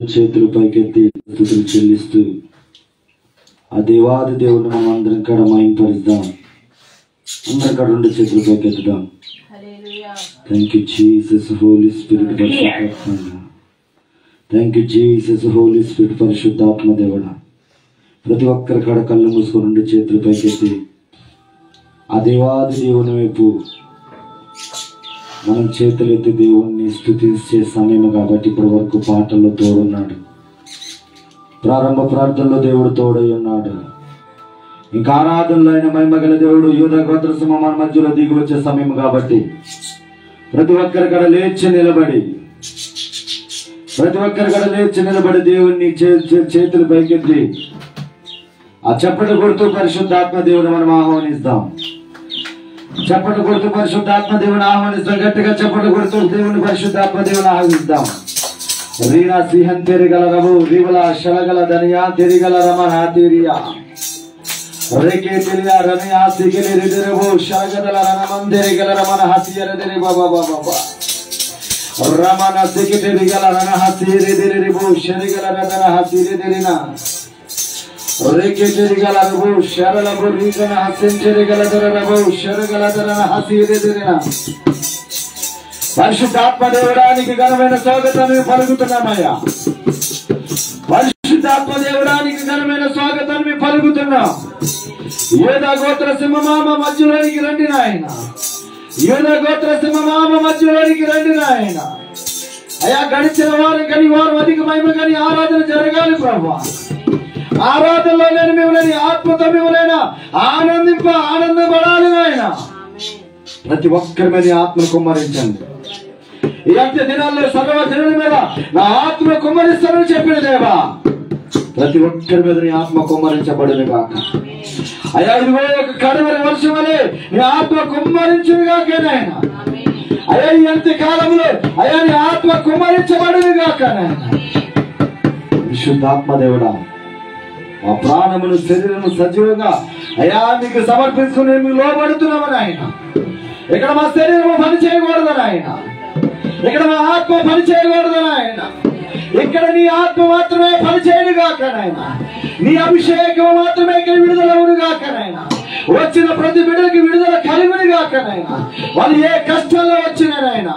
చేతులు పైకెత్తి స్తుతులు చెల్లిస్తూ ఆ దేవాది దేవుని మనం అందరం కూడా మహింపరుద్దాం. అందరం కూడా రెండు చేతులు పైకెత్తుదాం. Thank you Jesus Holy Spirit పరిశుద్ధాత్మ. Thank you Jesus Holy Spirit పరిశుద్ధాత్మ దేవుడా. ప్రతి ఒక్కరి కాడ కళ్ళు మూసుకొని రెండు చేతులు పైకెత్తి ఆ దేవాది దేవుని వైపు మనం చేతులెత్తి దేవుణ్ణి స్తుతించే సమయం కాబట్టి ఇప్పటి వరకు పాటల్లో తోడున్నాడు, ప్రారంభ ప్రార్థనలో దేవుడు తోడై ఉన్నాడు. ఇంకా ఆరాధనలో అయిన మహిమగల దేవుడు యూదా గోత్ర సమూహం మధ్యలో దిగి వచ్చే సమయం కాబట్టి ప్రతి ఒక్కరి కడ లేచి నిలబడి దేవుణ్ణి చేతులు పైకెత్తి ఆ చప్పట్లు కొడుతూ పరిశుద్ధాత్మ దేవుడు మనం ఆహ్వానిస్తాం. చప్పట్లు కొడుతూ పరిశుద్ధాత్మ దేవుని ఆహ్వానిస్తాం. గట్టిగా చప్పట్లు కొడుతూ దేవుని పరిశుద్ధాత్మ దేవుని ఆహ్వానిస్తాం. రీనా సిహన్ తెరిగల రఘు రీవల శలగల ధనియా తెరిగల రమణ తీరియా రేకే తెలియా రనియా సిగిలి రిదిరవు శలగదల రణమందెరిగల రమణ హసియరదిరి బాబా బాబా రమణ సిగిరిగల రణ హసిరిదిరిబు శరిగల రదన హసిరిదిరినా రేకే తెరిగల రఘు శరలబు రీగన హసించెరిగల దరరబు శరగల దరన హసిరిదిరినా. పరిశుద్ధాత్మ దేవుడానికి ఘనమైన స్వాగతం పలుకుతున్నామయ్యా. పరిశుద్ధాత్మ దేవుడానికి ఘనమైన స్వాగతం పలుకుతున్నాం. యూదా గోత్ర సింహమామ మధ్యలోనికి రండి నాయన. యూదా గోత్ర సింహమామ మధ్యలోనికి రండి నాయన. అయ్యా గడిచిన వారం గడి వారం అధిక మహిమ కానీ ఆరాధన జరగాలి ప్రభా. ఆరాధనలో నేను మిమ్మల్ని ఆత్మతో మిమ్మల్ని ఆనందపడాలి నాయన. ప్రతి ఒక్కరి మీద ఆత్మ కుమ్మరించండి. ఈ అంత్య దినాల్లో సర్వ జనుల మీద నా ఆత్మ కుమ్మరిస్తానని చెప్పిన దేవా, ప్రతి ఒక్కరి మీద నీ ఆత్మ కుమ్మరించబడును గాక. అయ్యా ఇదిగో ఒక కడవరి వర్షం వలె నీ ఆత్మ కుమ్మరించును గాక నాయన. అయ్యా ఈ అంత్య కాలంలో అయ్యా నీ ఆత్మ కుమ్మరించబడును గాక నాయన. విశుద్ధాత్మ దేవుడా, మా ప్రాణమును శరీరము సజీవంగా అయ్యా మీకు సమర్పించుకుని మీకు లోబడుతున్నామని ఆయన. ఇక్కడ మా శరీరము పని చేయకూడదని ఆయన, ఇక్కడ మా ఆత్మ పని చేయకూడదని ఆయన, ఇక్కడ నీ ఆత్మ మాత్రమే పని చేయను గాక నాయన. నీ అభిషేకం మాత్రమే ఇక్కడ విడుదలవును గాక నాయన. వచ్చిన ప్రతి బిడ్డకి విడుదల కలిగిన గాక నాయన. వాళ్ళు ఏ కష్టాల్లో వచ్చినాయన,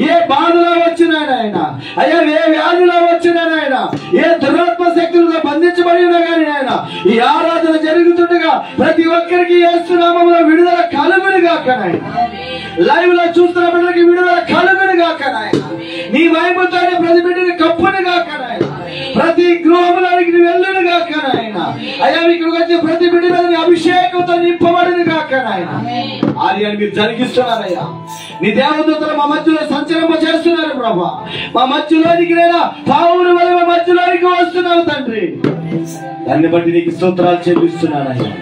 ఏ బాధలో వచ్చినాయన, అయ్యా ఏ వ్యాధిలో వచ్చినాయన, ఏ దురాత్మ శక్తులతో బంధించబడినా కానీ ఆయన ఈ ఆరాధన జరుగుతుండగా ప్రతి ఒక్కరికి యేసునామములో విడుదల కలుగును గాక నాయన. లైవ్ లో చూస్తున్న బిడ్డలకి విడుదల కలుగును గాక నాయన. నీ మహిమతోనే ప్రతి బిడ్డని కప్పును గాక నాయన. ప్రతి గృహంలోనికి నువ్వు వెళ్ళును గాక నాయన. అయ్యా ఇక్కడికి వచ్చి ప్రతి బిడ్డ మీద నీ అభిషేకంతో నింపబడును గాక నాయన. ఆర్యాన్ని మీరు జరిగిస్తున్నారయ్యా. నీ దేవదూతలు మా మధ్యలో సంచరింప చేస్తున్నారు ప్రభా. మా మధ్యలోనికి లేదా పావులు వల్ల మా మధ్యలోనికి వస్తున్నావు తండ్రి. దాన్ని బట్టి నీకు స్తోత్రాలు చెల్లిస్తున్నానయ్యా.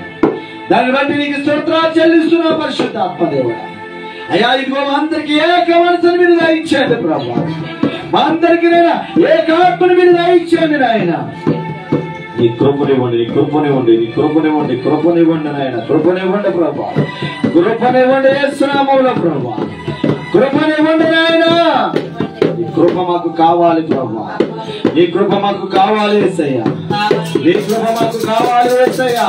దాన్ని బట్టి నీకు స్తోత్రాలు చెల్లిస్తున్నావు పరిశుద్ధాత్మ దేవుడా. అయ్యా ఇదిగో మా అందరికి ఏక మనసుని మీరు దయచేయండి ప్రభా. మా అందరికి నేను ఏకాత్మని మీరు దయచేయండి నాయన. నీ కృపనివ్వండి, నీ కృపనివ్వండి, నీ కృపనివ్వండి, కృపనివ్వండి నాయన. కృపనివ్వండి ప్రభా, కృపనివ్వండి యేసునామములో ప్రభా, కృపనివ్వండి నాయన. నీ కృప మాకు కావాలి ప్రభా. నీ కృప మాకు కావాలి యేసయ్యా. నీ కృప మాకు కావాలి యేసయ్యా.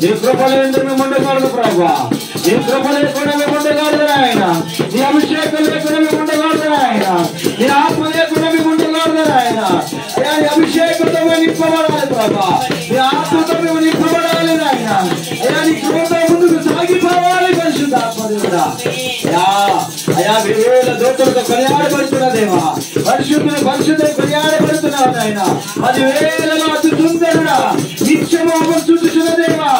నీ కృప లేకుండా మేము ఉండకూడదు ప్రభా. నీ కృప లేకుండా మేము ఉండకూడదు ఆయన. నీ అభిషేకం లేకుండా మేము ఉండకూడదు ఆయన. నీ ఆత్మ లేకుండా మేము ఉండకూడదు ఆయన. అయ్యా నీ అభిషేకంతో మేము నింపబడాలి ప్రభా. నీ ఆత్మతో మేము నింపబడాలి ఆయన. అయ్యా నీ కృపతో ముందుకు సాగిపోవాలి పరిశుద్ధాత్మ దేవుడా. అయ్యా వేల దూతలతో కొనియాడబడుతున్న దేవా, పరిశుద్ధులు పరిశుద్ధులు కొనియాడబడుతున్నావు ఆయన. 10,000 అతి సుందరుడా నిత్యము చూస్తున్న దేవా.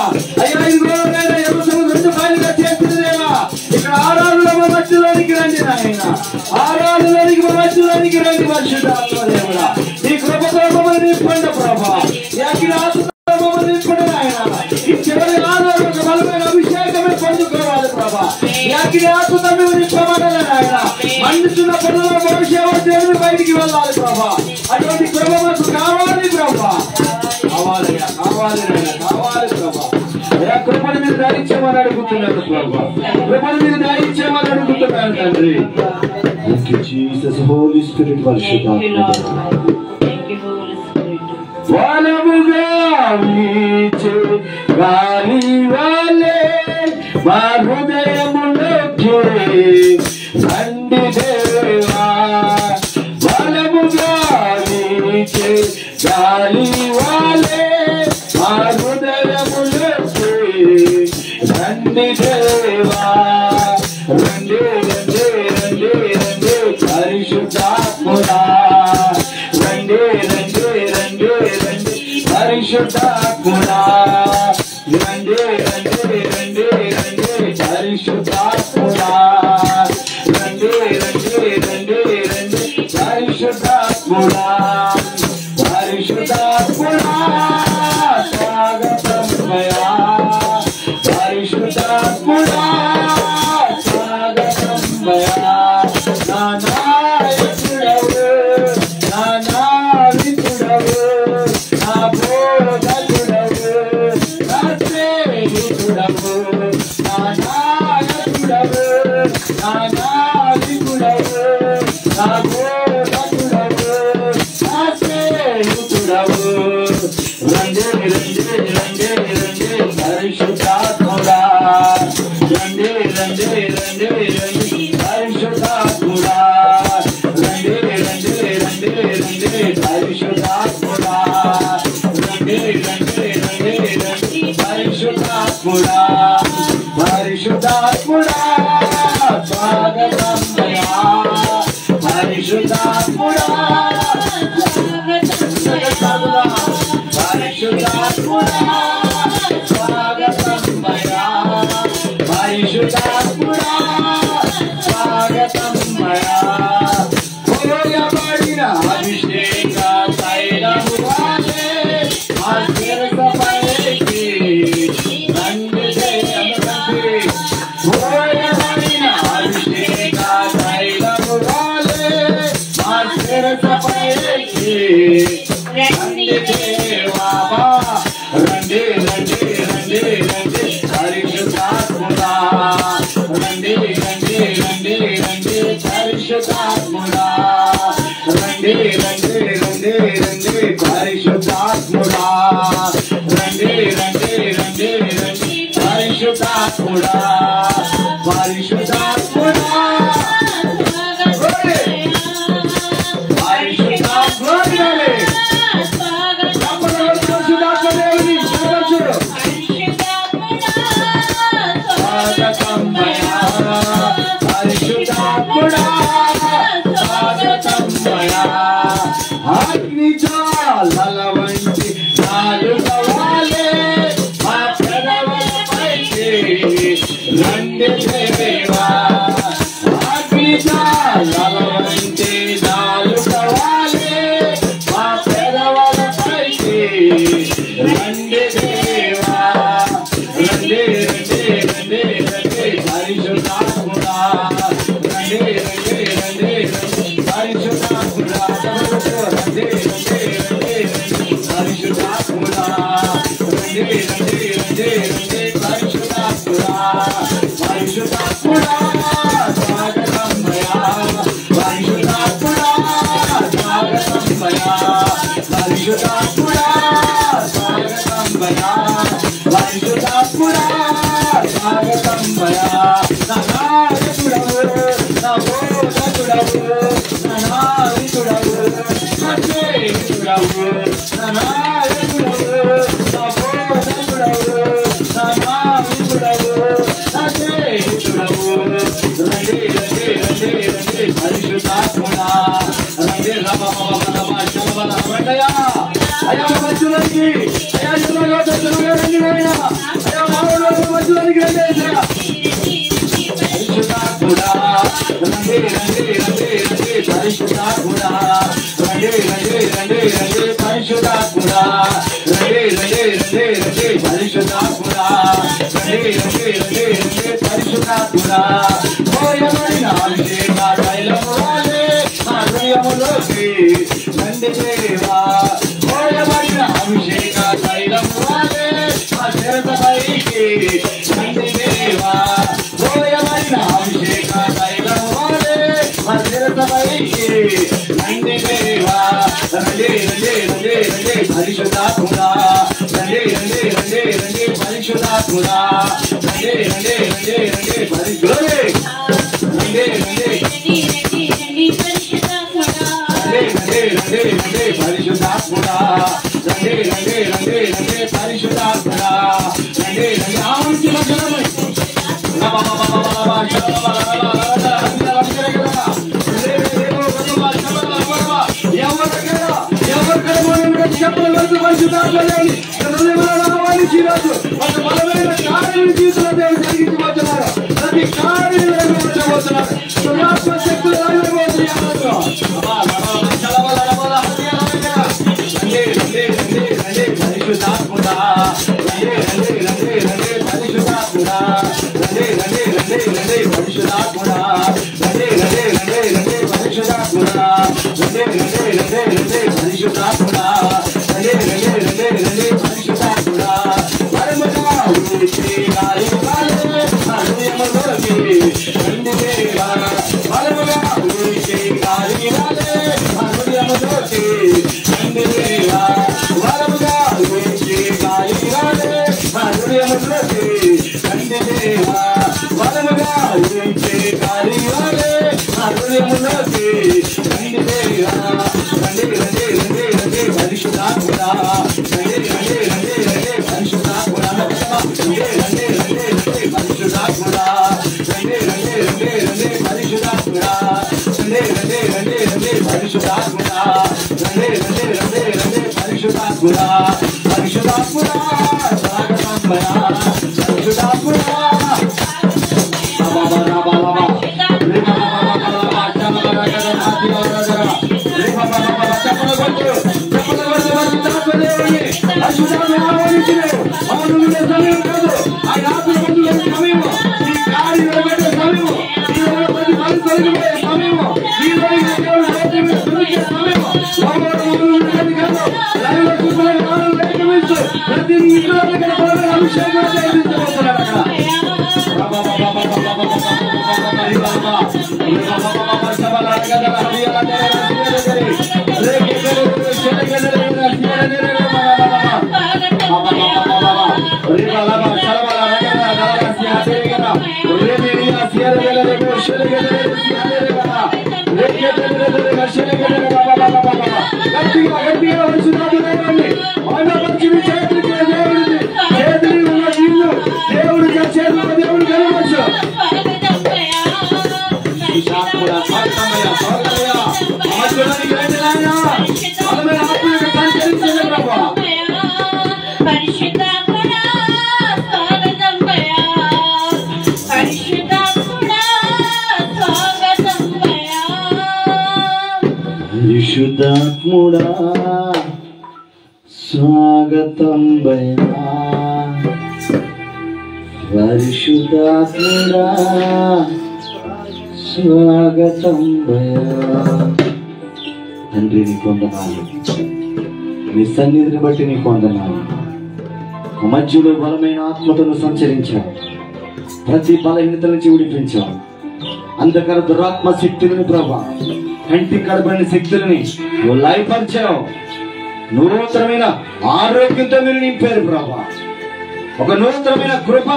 అయ్యా ఇదిగో నేను ఎవరు 2 మైలుగా చేసిన దేవా. ఇక్కడ ఆరాధనలో మా మధ్యలోనికి రండి నాయన. ఆరాధనలోనికి మా మధ్యలోనికి రండి పరిశుద్ధాత్మ దేవుడా. నీ కృపతో మమ్మల్ని నింపండి ప్రభా. మమ్మల్ని నింపండి నాయన. ఈ చివరి ఆరాధన ఒక బలమైన అభిషేకమే పొందుకోవాలి ప్రభా. ఆత్మతో మేము నింపబడాలి నాయన. మండుతున్న పనుల భవిష్యత్తు బయటికి వెళ్ళాలి ప్రభా. అటువంటి కృప మాకు కావాలి ప్రభా. కావాలి కావాలి నాయన, కావాలి ప్రభా. కృపను మీరు ధరించేమని అడుగుతున్నాను ప్రభా. కృపను మీరు ధరించేమని అడుగుతున్నాను తండ్రి. Thank you, Jesus, Holy Spirit, పరిశుద్ధాత్మ. వీచే గాలి వలె మా హృదయములోకి రండి దేవా బలముగా వీచే గాలి వలె మా హృదయములోకి రండి దేవా రండి రండి రండి రండి పరిశుద్ధాత్ముడా రండి రండి రండి రండి పరిశుద్ధాత్ముడా రండి రండి రండి రండి పరిశుద్ధాత్ముడా రండి రండి రండి రండి పరిశుద్ధాత్ముడా పరిశుద్ధాత్ముడా స్వాగతమయ్యా పరిశుద్ధాత్ముడా స్వాగతమయ్యా నా నాయకుడవు నా నావికుడవు నా బోధకుడవు నా స్నేహితుడవు నా నాయకుడవు నా నావికుడవు నా బోధకుడవు నా స్నేహితుడవు రండి రండి రండి రండి పరిశుద్ధాత్ముడా రండి రండి రండి రండి పరిశుద్ధాత్ముడా రండి రండి రండి రండి పరిశుద్ధాత్ముడా రండి రండి రండి రండి పరిశుద్ధాత్ముడా పరిశుద్ధాత్ముడా స్వాగతమయ్యా పరిశుద్ధాత్ముడా పరిశుద్ధాత్ముడా స్వాగతమయ్యా పరిశుద్ధాత్ముడా స్వాగతమయ్యా పోయబడిన అభిషేక తైలము వలె మా శిరస్సుపైకి రండి రండి పోయబడిన అభిషేక తైలము వలె మా శిరస్సుపైకి రండి దేవా రండి రండి రండి రండి పరిశుద్ధాత్ముడా రండి రండి రండి రండి పరిశుద్ధాత్ముడా రండి రండి రండి రండి పరిశుద్ధాత్ముడా రండి రండి రండి రండి పరిశుద్ధాత్ముడా పరిశుద్ధాత్ముడా అగ్నిజ్వాలల వంటి నాలుక వలె మా పెదవులపైకి రండి దేవా అగ్నిజ్వాలల వంటి నాలుక వలె మా పెదవులపైకి రండి దేవా రండి రండి రండి రండి పరిశుద్ధాత్ముడా రండి రండి రండి రండి పరిశుద్ధాత్ముడా రండి రండి రండి రండి పరిశుద్ధాత్ముడా రండి రండి రండి రండి పరిశుద్ధాత్ముడా పరిశుద్ధాత్ముడా స్వాగతమయ్యా పరిశుద్ధాత్ముడా స్వాగతమయ్యా పరిశుద్ధాత్ముడా స్వాగతమయ్యా పరిశుద్ధాత్ముడా స్వాగతమయ్యా నా నాయకుడవు నా బోధకుడవు నా నావికుడవు నా స్నేహితుడవు నా నాయకుడవు నా బోధకుడవు నా నావికుడవు నా స్నేహితుడవు రండి రండి రండి రండి పరిశుద్ధాత్ముడా రండి రమయ్యా అయ్యా మధ్యలోకి అయ్యా రండి అయ్యా మధ్యలోకి రండి పరిశుద్ధాత్ముడా రండి రండి రండి రండి పరిశుద్ధాత్ముడా రండి రండి రండి రండి పరిశుద్ధాత్ముడా రండి రండి రండి రండి పరిశుద్ధాత్ముడా రండి రండి రండి రండి పరిశుద్ధాత్ముడా పోయబడిన అభిషేక తైలము వలె మా హృదయములోకి రండి దేవా పోయబడిన అభిషేక తైలము వలె మా శిరస్సుపైకి రండి దేవా పోయబడిన అభిషేక తైలము వలె మా శిరస్సుపైకి రండి దేవా రండి రండి రండి రండి పరిశుద్ధాత్ముడా పరిశుద్ధాత్ముడా రండి రండి రండి రండి పరిశుద్ధుడే రండి రండి పరిశుద్ధాత్ముడా రండి రండి రండి రండి పరిశుద్ధాత్ముడా రండి రండి ఆవంచిన జనమే చెప్పలు పరిశుద్ధాత్మని ఒక బలమైన కార్యం జీవితంలో దేవుడు జరిగించబోతున్నారు. ప్రతి కార్యం నిర్వహించబోతున్నారు. శక్తులు పరిశుద్ధాత్ముడా రండి రండి రండి రండి పరిశుద్ధాత్ముడా రండి రండి రండి రండి పరిశుద్ధాత్ముడా రండి రండి రండి రండి పరిశుద్ధాత్ముడా రండి రండి రండి రండి పరిశుద్ధాత్ముడా రండి రండి రండి రండి పరిశుద్ధాత్ముడా పరమగా ఊరితే గాలి గాలి హృదయములోకి రండి దేవా పరమగా ఊరితే గాలి గాలి హృదయములోకి రండి దేవా పరమగా ఊరితే గాలి గాలి హృదయములోకి రండి దేవా పరమగా ఊరితే గాలి గాలి హృదయములోకి రండి దేవా రండి రండి రండి రండి పరిశుద్ధాత్ముడా రండి రండి రండి రండి పరిశుద్ధాత్ముడా రండి రండి రండి రండి పరిశుద్ధాత్ముడా రండి రండి రండి రండి పరిశుద్ధాత్ముడా రండి రండి రండి రండి పరిశుద్ధాత్ముడా రండి రండి రండి రండి పరిశుద్ధాత్ముడా పరిశుద్ధాత్ముడా స్వాగతంబయా పరిశుద్ధాత్ముడా పరిశుద్ధాత్ముడా స్వాగతం భయా పరిశుద్ధాత్ముడా స్వాగతం భయా. తండ్రి నీకు వందనాలు, నీ సన్నిధిని బట్టి నీకు వందనాలు. మధ్యలో బలమైన ఆత్మతను సంచరించావు, ప్రతి బలహీనత నుంచి విడిపించావు. అంధకార దురాత్మ శక్తులను ప్రభా, కంటి కడపడిన శక్తులని నువ్వు లయపరిచావు. నూతనమైన ఆరోగ్యంతో మీరు నింపారు ప్రభా. ఒక నూతనమైన కృప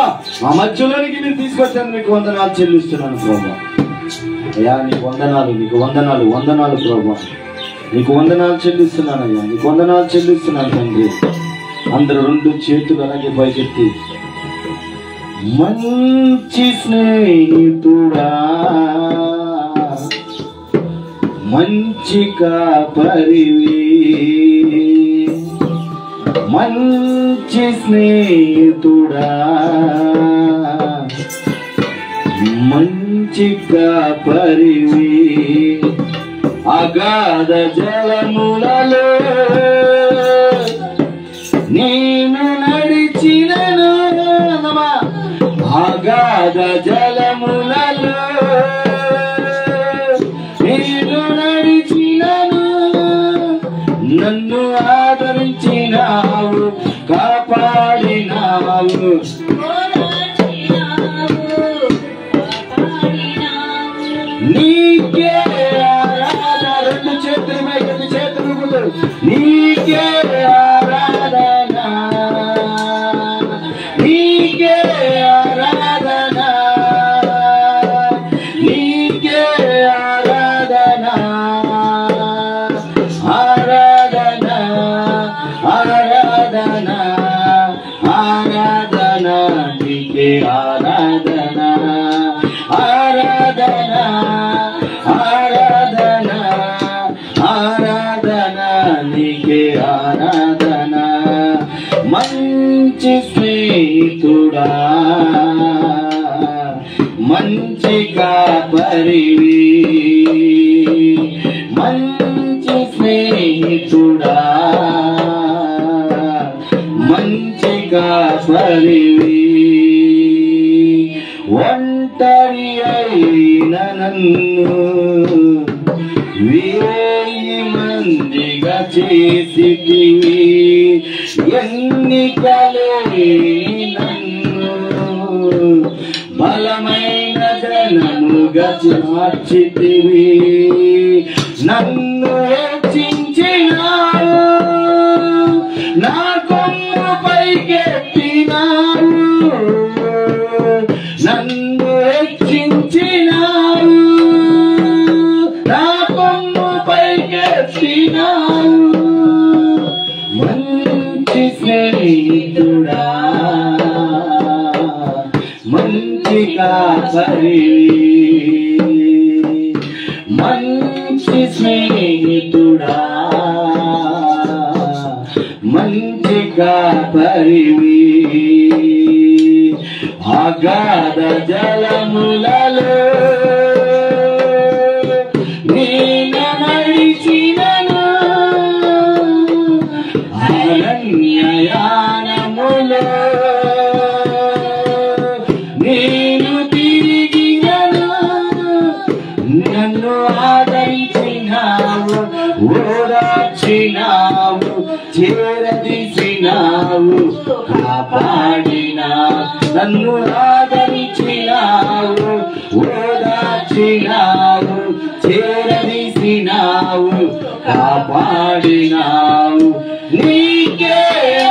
ఆ మధ్యలోనికి మీరు తీసుకొచ్చాను. మీకు వందనాలు చెల్లిస్తున్నాను ప్రభా. అయ్యా నీకు వందనాలు, నీకు వందనాలు, వందనాలు ప్రభా. నీకు వందనాలు చెల్లిస్తున్నాను అయ్యా, నీకు వందనాలు చెల్లిస్తున్నాను తండ్రి. అందరూ రెండు చేతులు అలాగే పైకెత్తి, మంచి స్నేహితుడా మంచి కాపరివి, మంచి స్నేహితుడా మంచి కాపరివి, అగాధ జలములలో నేను నడిచినను, అగాధ జలములలో నేను నడిచినను, నన్ను ఆదరించినావు, కాపాడినావు. నీకే ఆరాధన, రెండు చేతులు మీద చేతులు, నీకే ఆరాధన, నీకే నీకే ఆరాధన. మంచి స్నేహితుడా, మంచి కాపరివి, మంచి స్నేహితుడా, మంచి కాపరివి. ఒంటరి అయిన నన్ను వేయి మందిగా చేసితివి, ఎన్నికలేని నన్ను బలమైన జనముగా మార్చితివి. నన్ను హెచ్చించినావు, నా కొమ్ము పైకెత్తినావు. నన్ను హెచ్చించినావు, నా కొమ్ము పైకెత్తినావు. మంచి స్నేహితుడా, మంచి కాపరివి, మంచి స్నేహితుడా, మంచి కాపరివి. అగాధ జలములలో నేను నడిచినను, అరణ్యయానములో నేను తిరిగినను. నన్ను ఆదరించినావు, ఓదార్చినావు, చేరదీసినావు, కాపాడినా. నన్ను ఆదరించినావు, ఓదార్చినావు, చేరదీసినావు, కాపాడినావు. నీకే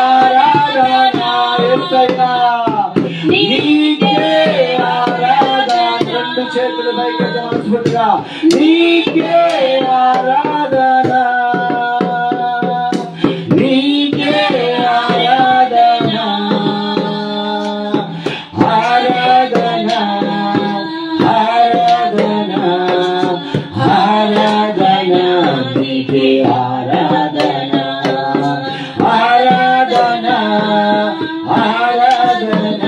ఆరాధన యేసయ్యా, నీకే ఆరాధన. రెండు చేతులు పైకెత్తి మనస్ఫూర్తిగా నీకే ఆరాధన, నీకే ఆరాధన, ఆరాధన, ఆరాధన, ఆరాధన, నీకే ఆరాధన, ఆరాధన, ఆరాధన,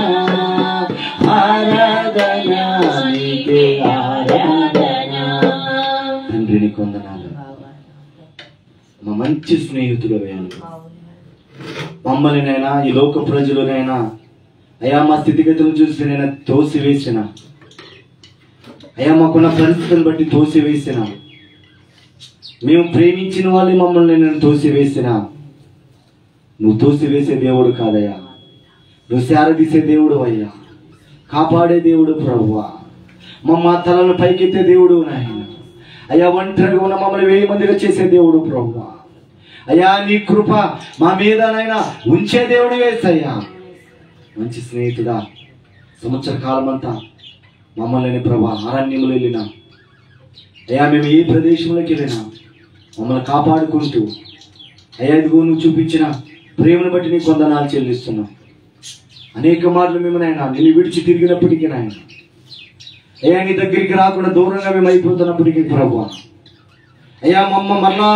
ఆరాధన, నీకే ఆరాధన. తండ్రి నీకు వందనాలు. మా మంచి స్నేహితుడు వేయాలి మమ్మల్నినైనా, ఈ లోక ప్రజలనైనా అయ్యా మా స్థితిగతులను చూసి నేను తోసివేసిన, అయ్యా మాకున్న పరిస్థితులను బట్టి తోసివేసిన, మేము ప్రేమించిన వాళ్ళు మమ్మల్ని నేను తోసివేసిన. నువ్వు తోసివేసే దేవుడు కాదయ్యా, నువ్వు శారదీసే దేవుడు అయ్యా, కాపాడే దేవుడు ప్రభువా. మా తలను పైకెత్తే దేవుడు నాయన అయ్యా, ఒంటరిగా ఉన్న మమ్మల్ని 1000 మందిగా చేసే దేవుడు ప్రభువా. అయ్యా నీ కృప మా మీదనైనా ఉంచే దేవుడు యేసయ్యా. మంచి స్నేహితుడా, సంవత్సర కాలం అంతా మమ్మల్ని ప్రభా అరణ్యములు వెళ్ళినా, అయ్యా మేము ఏ ప్రదేశంలోకి వెళ్ళినా మమ్మల్ని కాపాడుకుంటూ అయ్యా ఇదిగో నువ్వు చూపించిన ప్రేమను బట్టి నీకు వందనాలు చెల్లిస్తున్నాం. అనేక మార్లు మేము నాయన నిన్ను విడిచి తిరిగినప్పటికీ నాయన అయ్యా నీ దగ్గరికి రాకుండా దూరంగా మేము అయిపోతున్నప్పటికీ ప్రభువా అయ్యా మరలా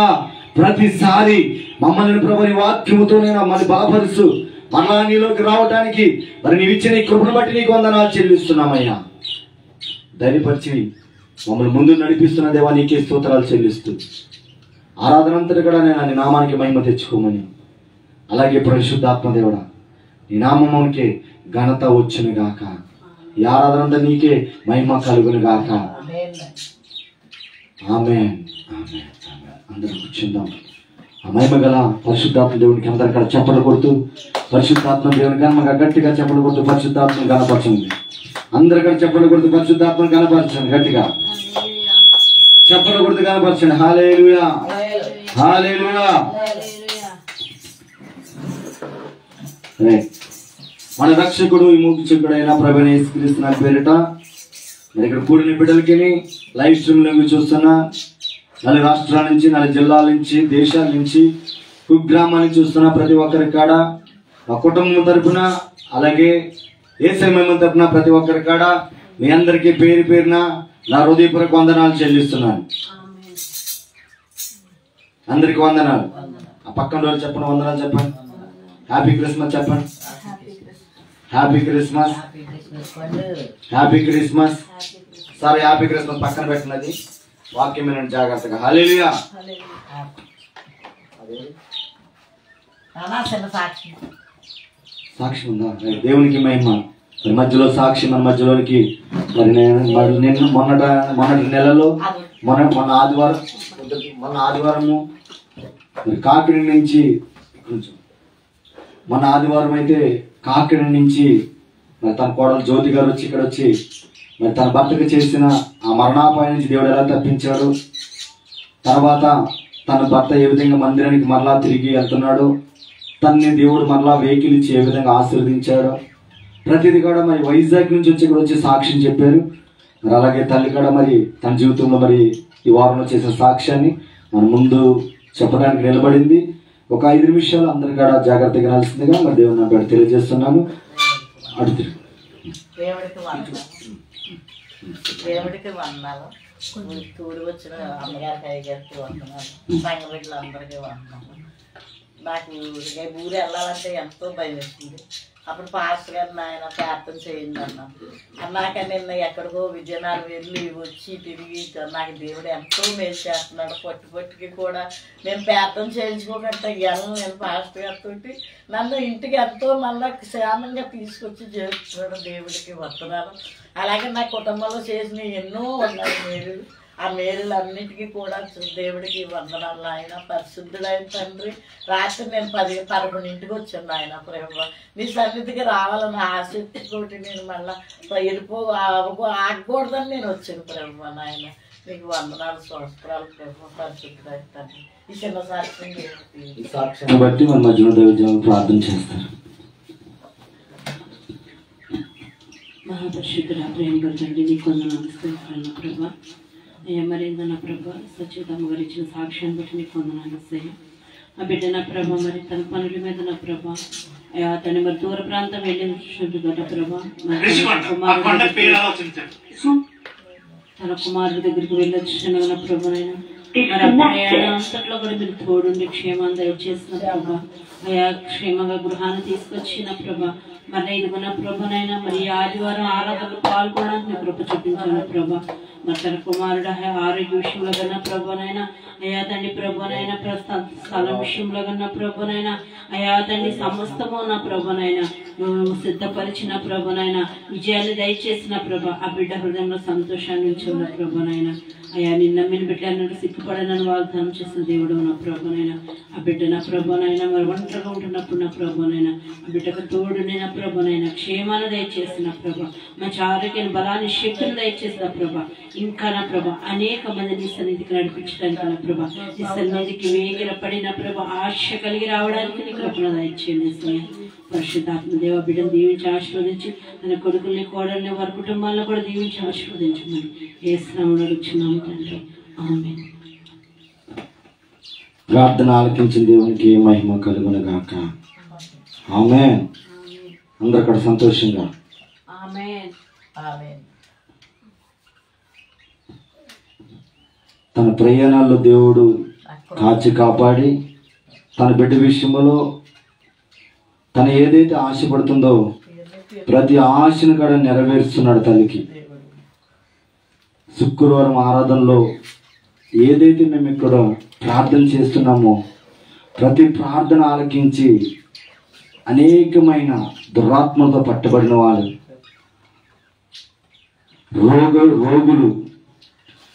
ప్రతిసారి మమ్మల్ని ప్రభు నీ వాక్యముతో నేను మమ్మల్ని బలపరుస్తూ మరలా నీలోకి రావడానికి మరి నీవు ఇచ్చిన ఈ కృపను బట్టి నీకు వందనాలు చెల్లిస్తున్నామయ్యా. ధైర్యపరిచి మమ్మల్ని ముందు నడిపిస్తున్న దేవా నీకే స్తోత్రాలు చెల్లిస్తూ ఆరాధన అంతటి కూడా నేను నీ నామానికి మహిమ తెచ్చుకోమని, అలాగే పరిశుద్ధాత్మ దేవుడా నీ నామమునికే ఘనత వచ్చును గాక, ఈ ఆరాధన అంతా నీకే మహిమ కలుగును గాక. ఆమేన్. అందరూ కూర్చుందాం. ఆ మహిమ గల పరిశుద్ధాత్మ దేవునికి అందరు కూడా చప్పట్లు కొడుతూ పరిశుద్ధాత్మ దేవుని గనమగా గట్టిగా చప్పట్లు కొడుతూ పరిశుద్ధాత్మను గనపరచండి. అందరు కూడా చప్పట్లు కొడుతూ పరిశుద్ధాత్మను గనపరచండి. గట్టిగా చప్పట్లు కొడుతూ గనపరచండి. హల్లెలూయా, హల్లెలూయా. మన రక్షకుడు ఈ మూకి చెక్కుడైన ప్రభువైన యేసుక్రీస్తు నామమున పేరిట మరి ఇక్కడ కూడిన బిడ్డలకి లైవ్ స్ట్రీమ్ లో చూస్తున్నా 4 రాష్ట్రాల నుంచి 4 జిల్లాల నుంచి దేశాల నుంచి కుగ్రామాల నుంచి చూస్తున్న ప్రతి ఒక్కరి కాడ మా కుటుంబం తరపున అలాగే యేసయ్య మహిమ తరపున ప్రతి ఒక్కరి కాడ మీ అందరికీ పేరు పేరున నా హృదయపూర్వక వందనాలు చెల్లిస్తున్నాను. అందరికి వందనాలు. ఆ పక్కన రోజు చెప్పండి, వందనాలు చెప్పండి, హ్యాపీ క్రిస్మస్ చెప్పండి, హ్యాపీ క్రిస్మస్, హ్యాపీ క్రిస్మస్. సరే హ్యాపీ క్రిస్మస్ పక్కన పెట్టినది వాక్యం వినండి జాగ్రత్తగా. హల్లెలూయా. సాక్షి ఉందా? దేవునికి మహిమ. మరి మధ్యలో సాక్షి మన మధ్యలోనికి మరి నేను మొన్నటి నెలలో మొన్న ఆదివారము మరి కాకినాడ నుంచి మొన్న ఆదివారం అయితే కాకినాడ నుంచి మరి తన కోడలు జ్యోతి గారు వచ్చి ఇక్కడ వచ్చి మరి తన భర్తకు చేసిన ఆ మరణాపాయం నుంచి దేవుడు ఎలా తప్పించాడు, తర్వాత తన భర్త ఏ విధంగా మందిరానికి మరలా తిరిగి వెళ్తున్నాడు, తనని దేవుడు మరలా వెహికల్ ఇచ్చి ఏ విధంగా ఆశీర్వదించాడు, ప్రతిదీ కూడా మరి వైజాగ్ నుంచి వచ్చి ఇక్కడ వచ్చి సాక్ష్యం చెప్పారు. మరి అలాగే తల్లి కూడా మరి తన జీవితంలో మరి ఈ వారంలో చేసిన సాక్ష్యాన్ని మన ముందు చెప్పడానికి నిలబడింది. ఒక 5 నిమిషాలు అందరి కూడా జాగ్రత్తగా వినాల్సిందిగా మరి దేవుని నాకు తెలియజేస్తున్నాను. అడుగుతారు దేవుడికి వందనాలు. తూడి వచ్చిన అమ్మగారికి అయ్యగారికి వందనాలు, సంఘ బిడ్డలందరికీ వందనాలు. నాకు ఊరు వెళ్ళాలంటే ఎంతో భయం వేస్తుంది. అప్పుడు పాస్టర్ గారు నాయన ప్రార్థన చేయండి అన్నాక నిన్న ఎక్కడికో విజయనగరం వెళ్ళి వచ్చి తిరిగి నాకు దేవుడు ఎంతో మేలు చేస్తున్నాడు. పట్టుకి కూడా నేను ప్రార్థన చేయించుకోకుండా నేను పాస్టర్ గారితో నన్ను ఇంటికి ఎంతో మళ్ళీ క్షేమంగా తీసుకొచ్చి చేస్తున్నాడు. దేవుడికి వందనాలు. అలాగే నా కుటుంబంలో చేసిన ఎన్నో ఉన్నాయి మేలు. ఆ మేలులన్నిటికీ కూడా దేవుడికి వందనాలు. ఆయన పరిశుద్ధుడైన తండ్రి, రాత్రి నేను 10-11 వచ్చాను ఆయన ప్రేమ నీ సన్నిధికి రావాలన్న ఆసక్తితోటి నేను మళ్ళీ ఆగకూడదని నేను వచ్చాను ప్రేమ నాయన. నీకు వందనాలు, సంవత్సరాలు ప్రేమ పరిశుద్ధుడైన తండ్రి. ఈ చిన్న సాక్ష్యం బట్టి మన మధ్యలో దైవజనులు ప్రార్థన చేస్తారు. మహాపరిశుద్ధుడ ప్రేమ తండ్రి నీకు వందనాలు ప్రభా. అయ్యా మరింత నా ప్రభా సత్యతమ్మ గారు ఇచ్చిన సాక్ష్యాన్ని బట్టి నీకు వందనాలు అయ్యా. ఆ బిడ్డ నా ప్రభా మరి తన పనుల మీద నా ప్రభా అయ్యా తను మరి దూర ప్రాంతం వెళ్ళినట్టు ప్రభా తన కుమారుడి దగ్గరికి వెళ్ళొచ్చిన నా ప్రభానైనా మరి ఆ ప్రయాణం అంతట్లో కూడా మీరు తోడుండి క్షేమాన్ని దయచేసిన ప్రభా. అయా క్షేమంగా గృహాన్ని తీసుకొచ్చిన ప్రభా. మరి ఇదిగో నా ప్రభనైనా మరి ఆదివారం ఆరాధనలు పాల్గొనడానికి కృప చూపించాను ప్రభా. మరి తన కుమారుడు ఆరోగ్య విషయంలో కన్నా ప్రభానైనా అయా తండ్రి ప్రభానైనా స్థలం విషయంలో కన్నా ప్రభానైనా అయా తండ్రి సమస్తము నా ప్రభానైనా నువ్వు సిద్ధపరిచిన ప్రభానైనా విజయాన్ని దయచేసిన ప్రభా. ఆ బిడ్డ హృదయంలో సంతోషాన్ని ఉంచిన ప్రభానైనా అయా నిన్న నమ్మిన బిడ్డలను సిగ్గుపడనని వాగ్దానం చేసిన దేవుడు నా ప్రభానైనా. ఆ బిడ్డ నా ప్రభానైనా మరి ఒంటరిగా ఉంటున్నప్పుడు నా ప్రభానైనా ఆ బిడ్డకు తోడు నా ప్రభానైనా క్షేమాన్ని దయచేసిన ప్రభా. మంచి ఆరోగ్యాన్ని బలాన్ని శక్తిని దయచేసిన ప్రభా. ఇంకా నా ప్రభా అనేక మంది నీ సన్నిధికి నడిపించడానికి నా ప్రభా. నీ సన్నిధికి వేగిర పడిన ప్రభా ఆశ కలిగి రావడానికి నీ కృపను దయచేయండి సమయం. పరిశుద్ధాత్మ దేవ బిడ్డను దీవించి ఆశీర్వదించి తన కొడుకుల్ని కోడల్ని వారి కుటుంబాలను కూడా దీవించి ఆశీర్వదించమని యేసునామములో అడుగుచున్నాము తండ్రి. ఆమేన్. ప్రార్థన ఆలకించిన దేవునికి మహిమ కలుగును గాక. ఆమేన్. అందరూ కూడా సంతోషంగా ఆమేన్. ఆమేన్. తన ప్రయాణాల్లో దేవుడు కాచి కాపాడి తన బిడ్డ విషయంలో తను ఏదైతే ఆశపడుతుందో ప్రతి ఆశను కూడా నెరవేరుస్తున్నాడు తల్లికి. శుక్రవారం ఆరాధనలో ఏదైతే మేము ఇక్కడ ప్రార్థన చేస్తున్నామో ప్రతి ప్రార్థన ఆలకించి అనేకమైన దురాత్మలతో పట్టబడిన వాళ్ళు, రోగులు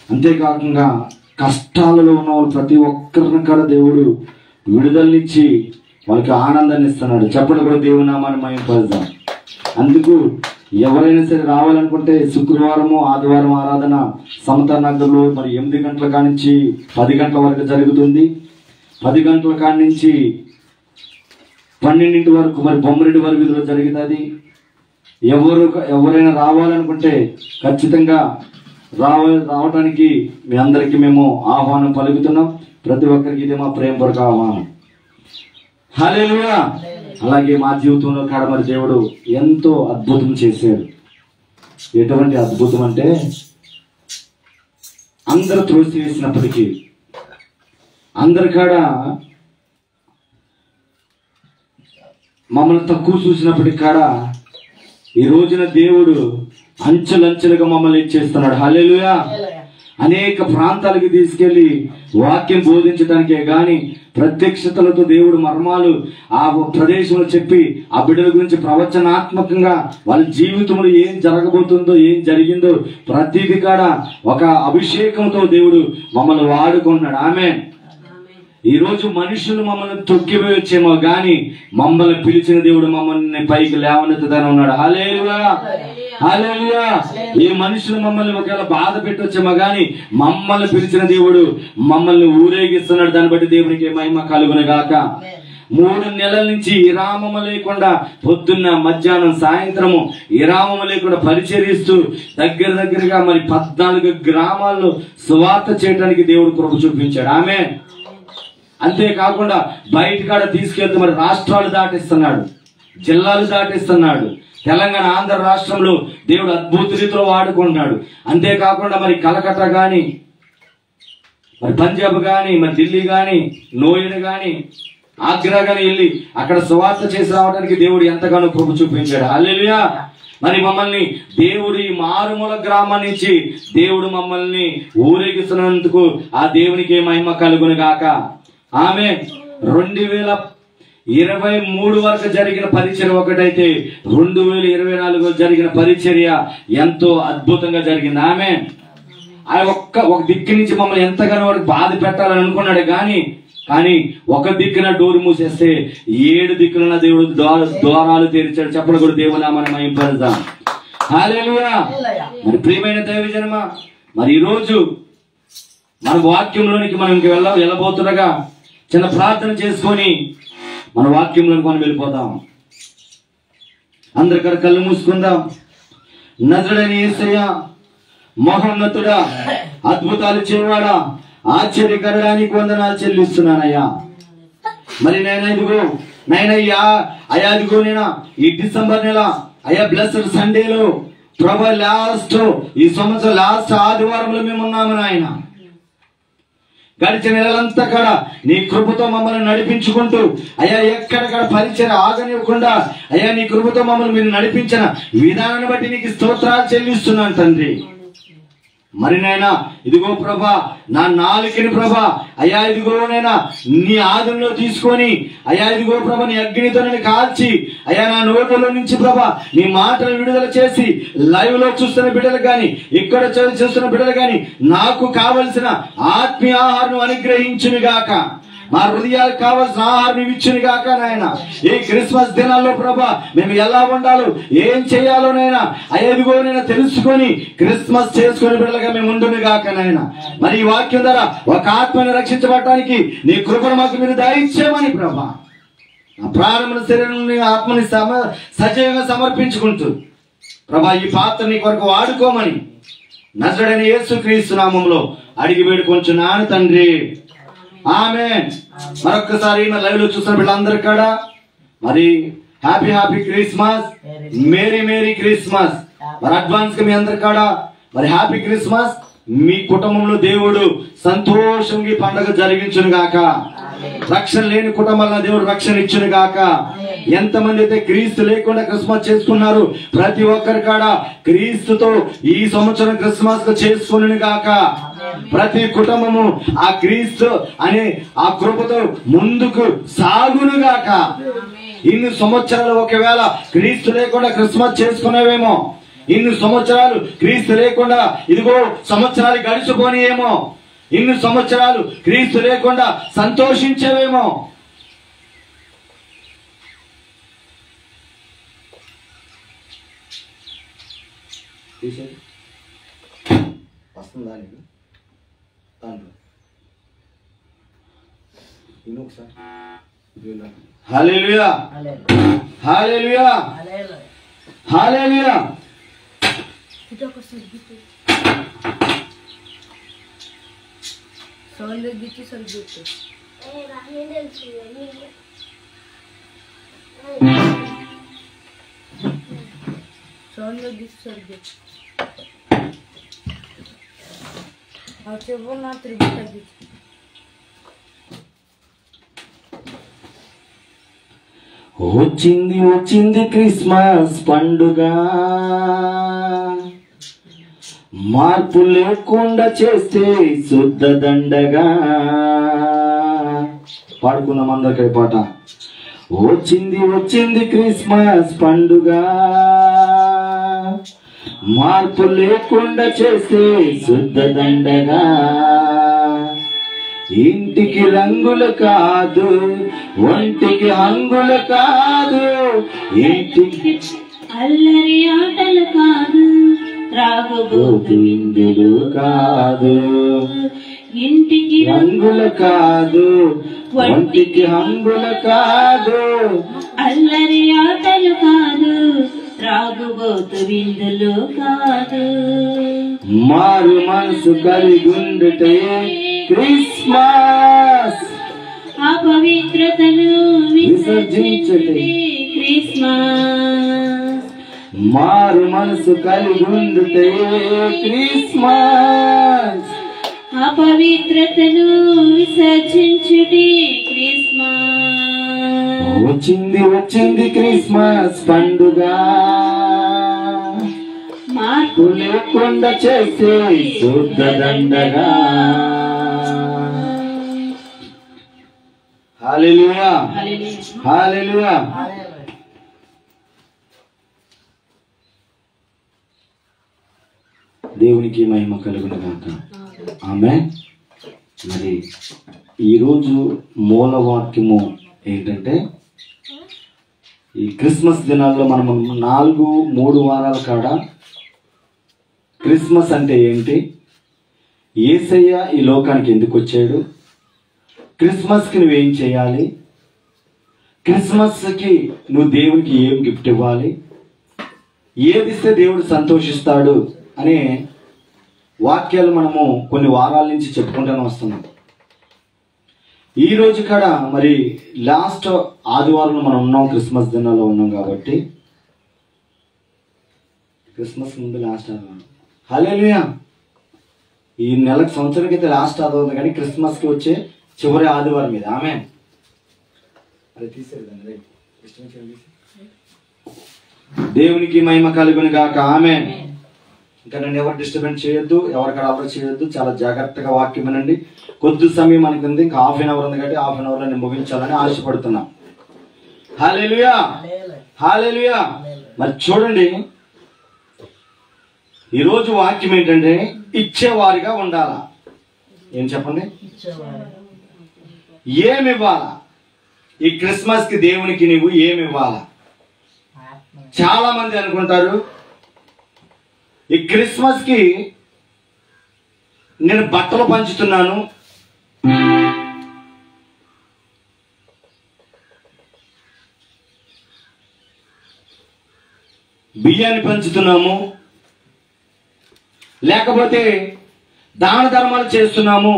అంతేకాకుండా కష్టాలలో ఉన్న వాళ్ళు ప్రతి ఒక్కరిని కూడా దేవుడు విడుదలనిచ్చి వాళ్ళకి ఆనందాన్ని ఇస్తున్నాడు. చెప్పడం కూడా దేవుని నామాన్ని మహిమపరుద్దాం. అందుకు ఎవరైనా సరే రావాలనుకుంటే శుక్రవారము ఆదివారం ఆరాధన సమతా నగర్లో మరి 8 గంటల కాడి నుంచి 10 గంటల వరకు జరుగుతుంది. 10 గంటల కాడి నుంచి 12 వరకు మరి బొమ్మరెడ్డి వరకు ఇదిలో జరుగుతుంది. ఎవరైనా రావాలనుకుంటే ఖచ్చితంగా రావడానికి మీ అందరికీ మేము ఆహ్వానం పలుకుతున్నాం. ప్రతి ఒక్కరికి ఇది మా ప్రేమపూర్వక ఆహ్వానం. హల్లెలూయా. అలాగే మా జీవితంలో కాడ మరి దేవుడు ఎంతో అద్భుతం చేశాడు. ఎటువంటి అద్భుతం అంటే అందరూ త్రోసివేసినప్పటికీ అందరి కాడ మమ్మల్ని తక్కువ చూసినప్పటికీ కూడా ఈ రోజున దేవుడు అంచెలంచెలుగా మమ్మల్ని ఇచ్చేస్తున్నాడు. హల్లెలూయా. అనేక ప్రాంతాలకి తీసుకెళ్లి వాక్యం బోధించడానికే గాని ప్రత్యక్షతలతో దేవుడు మర్మాలు ఆ ప్రదేశంలో చెప్పి ఆ బిడ్డల గురించి ప్రవచనాత్మకంగా వాళ్ళ జీవితంలో ఏం జరగబోతుందో ఏం జరిగిందో ప్రతిది కూడా ఒక అభిషేకంతో దేవుడు మమ్మల్ని వాడుకుంటున్నాడు. ఆమేన్. ఈ రోజు మనుషులు మమ్మల్ని తొక్కివేయొచ్చేమో గాని మమ్మల్ని పిలిచిన దేవుడు మమ్మల్ని పైకి లేవనెత్తుతానే ఉన్నాడు. హల్లెలూయా. హల్లెలూయా. ఈ మనుషులు మమ్మల్ని ఒకవేళ బాధ పెట్టొచ్చేమో గాని మమ్మల్ని పిలిచిన దేవుడు మమ్మల్ని ఊరేగిస్తున్నాడు. దాన్ని బట్టి దేవునికి మహిమ కలుగును గాక. 3 నెలల నుంచి విరామము లేకుండా పొద్దున్న మధ్యాహ్నం సాయంత్రము విరామము లేకుండా పరిచరిస్తూ దగ్గరగా మరి 14 గ్రామాల్లో సువార్త చేయడానికి దేవుడు కృప చూపించాడు. ఆమేన్. అంతేకాకుండా బయట కాడ తీసుకెళ్తూ మరి రాష్ట్రాలు దాటిస్తున్నాడు, జిల్లాలు దాటిస్తున్నాడు. తెలంగాణ ఆంధ్ర రాష్ట్రంలో దేవుడు అద్భుత రీతిలో వాడుకుంటున్నాడు. అంతేకాకుండా మరి కలకత్తా గాని మరి పంజాబ్ గాని మరి ఢిల్లీ గాని నోయిడా గాని ఆగ్రా గాని వెళ్ళి అక్కడ సువార్త చేసి రావడానికి దేవుడు ఎంతగానో కృప చూపించాడు. హల్లెలూయా. మరి మమ్మల్ని దేవుడు ఈ మారుమూల గ్రామం నుంచి దేవుడు మమ్మల్ని ఊరేగిస్తున్నందుకు ఆ దేవునికి మహిమ కలుగును గాక. ఆమె 2023 వరకు జరిగిన పరిచర్య ఒకటైతే 2024 జరిగిన పరిచర్య ఎంతో అద్భుతంగా జరిగింది. ఆమె ఆ ఒక దిక్కు నుంచి మమ్మల్ని ఎంతగానో వాడికి బాధ పెట్టాలని అనుకున్నాడు కానీ ఒక దిక్కున డోరు మూసేస్తే 7 దిక్కున దేవుడు ద్వారాలు తెరిచాడు. చెప్పలు కూడా దేవునామని మహింపరుద్దాం. హల్లెలూయా. మరి ప్రియమైన దైవజనమ, మరి ఈరోజు మన వాక్యంలోనికి మనం వెళ్ళబోతుండగా చిన్న ప్రార్థన చేసుకొని మన వాక్యంలోనికి మనం వెళ్ళిపోతాం. అందరికడ కళ్ళు మూసుకుందాం. నజరుడైన యేసయ్య, మహోన్నతుడా, అద్భుతాలు చేయవాడా, ఆశ్చర్యకరడానికి వందనాలు చెల్లిస్తున్నానయ్యా. మరి నేనయ్యా ఇదిగో నేను ఈ డిసెంబర్ నెల అయ్యా బ్లెస్డ్ సండేలో ప్రభా లాస్ట్ ఈ సంవత్సరం లాస్ట్ ఆదివారంలో మేము ఉన్నాము నాయన. గడిచిన నెలలంతా కూడా నీ కృపతో మమ్మల్ని నడిపించుకుంటూ అయ్యా ఎక్కడక్కడ పరిచయం ఆగనివ్వకుండా అయ్యా నీ కృపతో మమ్మల్ని మీరు నడిపించిన విధానాన్ని బట్టి నీకు స్తోత్రాలు చెల్లిస్తున్నాను తండ్రి. మరి నైనా ఇదిగో ప్రభా నా నాలుకని ప్రభా అయ్యా ఇదిగో నైనా నీ ఆధునంలో తీసుకొని అయ్యా ఇదిగో ప్రభా నీ అగ్నితో నేను కాల్చి అయ్యా నా నోటిలో నుంచి ప్రభా నీ మాటలు విడుదల చేసి లైవ్ లో చూస్తున్న బిడ్డలు గాని ఇక్కడ చూస్తున్న బిడ్డలు గాని నాకు కావలసిన ఆత్మీయ ఆహారం అనుగ్రహించును గాక. మా హృదయాలకు కావాల్సిన ఆహారం ఇచ్చును గాక నాయన. ఈ క్రిస్మస్ దినాల్లో ప్రభా మేము ఎలా ఉండాలో ఏం చేయాలో నైనా అయ్యదిగో నేను తెలుసుకొని క్రిస్మస్ చేసుకుని బిడ్డలుగా మేము ఉండును గాక నాయన. మరి ఈ వాక్యం ద్వారా ఒక ఆత్మని రక్షించబడటానికి నీ కృపను మాకు మీరు దయచేయమని ప్రభా నా ప్రాణముల శరీరాన్ని ఆత్మని సజీవంగా సమర్పించుకుంటూ ప్రభా ఈ పాత్ర నీ కొరకు వాడుకోమని నజరుడైన యేసుక్రీస్తు నామములో అడిగి వేడుకొంచున్నాను తండ్రి. ఆమేన్. మరొక్కసారి మన లైవ్ లో చూస్తున్న వీళ్ళందరూ కూడా మరి హ్యాపీ క్రిస్మస్, మేరీ క్రిస్మస్. మరి అడ్వాన్స్ గా మీ అందరు కూడా మరి హ్యాపీ క్రిస్మస్. మీ కుటుంబంలో దేవుడు సంతోషంగా ఈ పండుగ జరిగించును గాక. రక్షణ లేని కుటుంబాల దేవుడు రక్షణ ఇచ్చును గాక. ఎంతమంది అయితే క్రీస్తు లేకుండా క్రిస్మస్ చేసుకున్నారు ప్రతి ఒక్కరు కూడా క్రీస్తుతో ఈ సంవత్సరం క్రిస్మస్ చేసుకును గాక. ప్రతి కుటుంబము ఆ క్రీస్తు అనే ఆ కృపతో ముందుకు సాగును గాక. ఇన్ని సంవత్సరాలు ఒకవేళ క్రీస్తు లేకుండా క్రిస్మస్ చేసుకునేవేమో, ఇన్ని సంవత్సరాలు క్రీస్తు లేకుండా ఇదిగో సంవత్సరాలు గడిచిపోనేమో, ఇన్ని సంవత్సరాలు క్రీస్తు లేకుండా సంతోషించేవేమో. వస్తుందా నీకు దాంట్లో హల్లెలూయా హల్లెలూయా హల్లెలూయా. వచ్చింది వచ్చింది క్రిస్మస్ పండుగ, మార్పు లేకుండా చేస్తే శుద్ధ దండగా. పాడుకుందాం అందరికీ పాట. వచ్చింది వచ్చింది క్రిస్మస్ పండుగ, మార్పు లేకుండా చేస్తే శుద్ధ దండగా. ఇంటికి రంగులు కాదు, ఒంటికి హంగులు కాదు, ఇంటికి అల్లరి ఆటలు కాదు, త్రాగుబోతు విందులు కాదు, ఇంటికి రంగులు కాదు, ఒంటికి హంగులు కాదు, అల్లరి ఆటలు కాదు, త్రాగుబోతు విందులు కాదు. మారు మనసు కలిగుండుటే క్రిస్మస్, అపవిత్రతను విసర్జించుటే క్రిస్మస్. మారు మనసు కలిగుండుటే క్రిస్మస్, అపవిత్రతను విసర్జించుటే క్రిస్మస్. వచ్చింది వచ్చింది క్రిస్మస్ పండుగ, మార్పు లేకుండా చేసే శుద్ధ దండగా. హల్లెలూయా హల్లెలూయా. దేవునికి మహిమ కలుగును గాక. ఆమేన్. మరి ఈరోజు మూలవాక్యము ఏంటంటే, ఈ క్రిస్మస్ దినాల్లో మనము 3 వారాల కాడ క్రిస్మస్ అంటే ఏంటి, యేసయ్య ఈ లోకానికి ఎందుకు వచ్చాడు, క్రిస్మస్కి నువ్వేం చేయాలి, క్రిస్మస్కి నువ్వు దేవునికి ఏం గిఫ్ట్ ఇవ్వాలి, ఏదిస్తే దేవుడు సంతోషిస్తాడు అనే వాక్యాలు మనము కొన్ని వారాల నుంచి చెప్పుకుంటూనే వస్తున్నాం. ఈ రోజు కాడ మరి లాస్ట్ ఆదివారం మనం ఉన్నాం, క్రిస్మస్ దినాల్లో ఉన్నాం కాబట్టి క్రిస్మస్ ముందు లాస్ట్ ఆదివారం. హల్లెలూయా. ఈ నెలకు సంవత్సరం అయితే లాస్ట్ ఆదివారం, కానీ క్రిస్మస్కి వచ్చే చివరి ఆదివారం మీద. ఆమేన్. అది తీసేది దేవునికి మహిమ కలుగును గాక. ఆమేన్. ఇంకా నన్ను ఎవరు డిస్టర్బెన్స్ చేయొద్దు, ఎవరికాడ అప్రోచ్ చేయొద్దు. చాలా జాగ్రత్తగా వాక్యం వినండి. కొద్ది సమయం మనకు ఉంది, ఇంకా హాఫ్ అన్ అవర్ ఉంది కాబట్టి హాఫ్ అన్ అవర్లో నేను ముగించాలని ఆశపడుతున్నా. హల్లెలూయా హల్లెలూయా. మరి చూడండి, ఈరోజు వాక్యం ఏంటంటే ఇచ్చేవారిగా ఉండాలా. ఏం చెప్పండి, ఏమి ఇవ్వాలా? ఈ క్రిస్మస్ కి దేవునికి నీవు ఏమి ఇవ్వాలా? చాలా మంది అనుకుంటారు, ఈ క్రిస్మస్ కి నేను బట్టలు పంచుతున్నాను, బియ్యాన్ని పంచుతున్నాము, లేకపోతే దాన ధర్మాలు చేస్తున్నాము,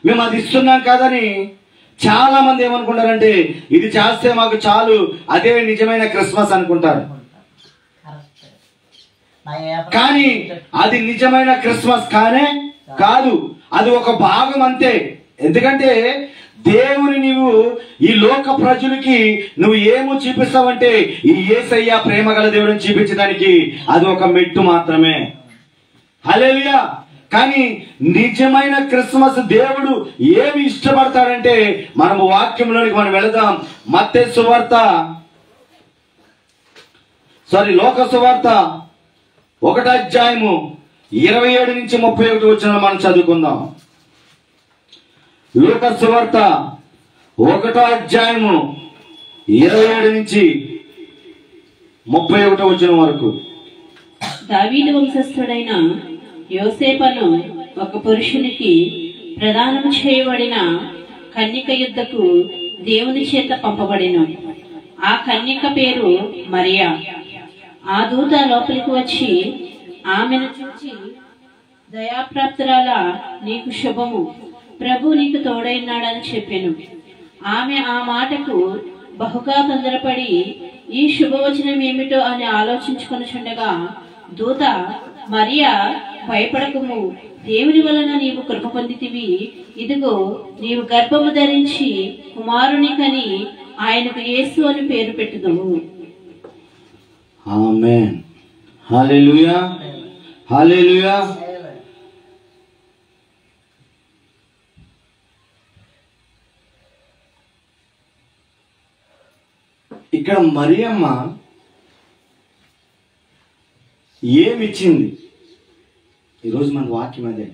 మేము అది ఇస్తున్నాం కాదని చాలా మంది ఏమనుకుంటారంటే, ఇది చేస్తే మాకు చాలు, అదే నిజమైన క్రిస్మస్ అనుకుంటారు. కానీ అది నిజమైన క్రిస్మస్ కానే కాదు, అది ఒక భాగం అంతే. ఎందుకంటే దేవుని నీవు ఈ లోక ప్రజలకి నువ్వు ఏమో చూపిస్తావంటే, ఈ యేసయ్య ప్రేమ గల దేవుడిని చూపించడానికి అది ఒక మెట్టు మాత్రమే. హల్లెలూయా. కానీ నిజమైన క్రిస్మస్ దేవుడు ఏమి ఇష్టపడతాడంటే, మనము వాక్యంలోనికి మనం వెళదాం. మత్తయి సువార్త లోక సువార్త 1వ అధ్యాయము 27 నుంచి 31 వచనాలు మనం చదువుకుందాం. లూకా సువార్త 1వ అధ్యాయము 27 నుంచి 31 వచనం వరకు. దావీదు వంశస్థుడైన యోసేపను ఒక పురుషునికి ప్రదానం చేయబడిన కన్యక యుద్ధకు దేవుని చేత పంపబడిను. ఆ కన్యక పేరు మరియా. ఆ దూత లోపలికి వచ్చి ఆమెను చూచి, దయాప్రాప్తురాల, నీకు శుభము, ప్రభు నీకు తోడైనాడని చెప్పెను. ఆమె ఆ మాటకు బహుగా తొందరపడి ఈ శుభవచనం ఏమిటో అని ఆలోచించుకొనుచుండగా దూత, మరియా, భయపడకుము, దేవుని వలన నీవు కృప పొందితివి. ఇదిగో, నీవు గర్భము ధరించి కుమారుని కని ఆయనకు యేసు అని పేరు పెట్టుదము. ఆమేన్. హల్లెలూయా, హల్లెలూయా. ఇక్కడ మరియమ్మ ఏమిచ్చింది? ఈరోజు మన వాక్యం అదే.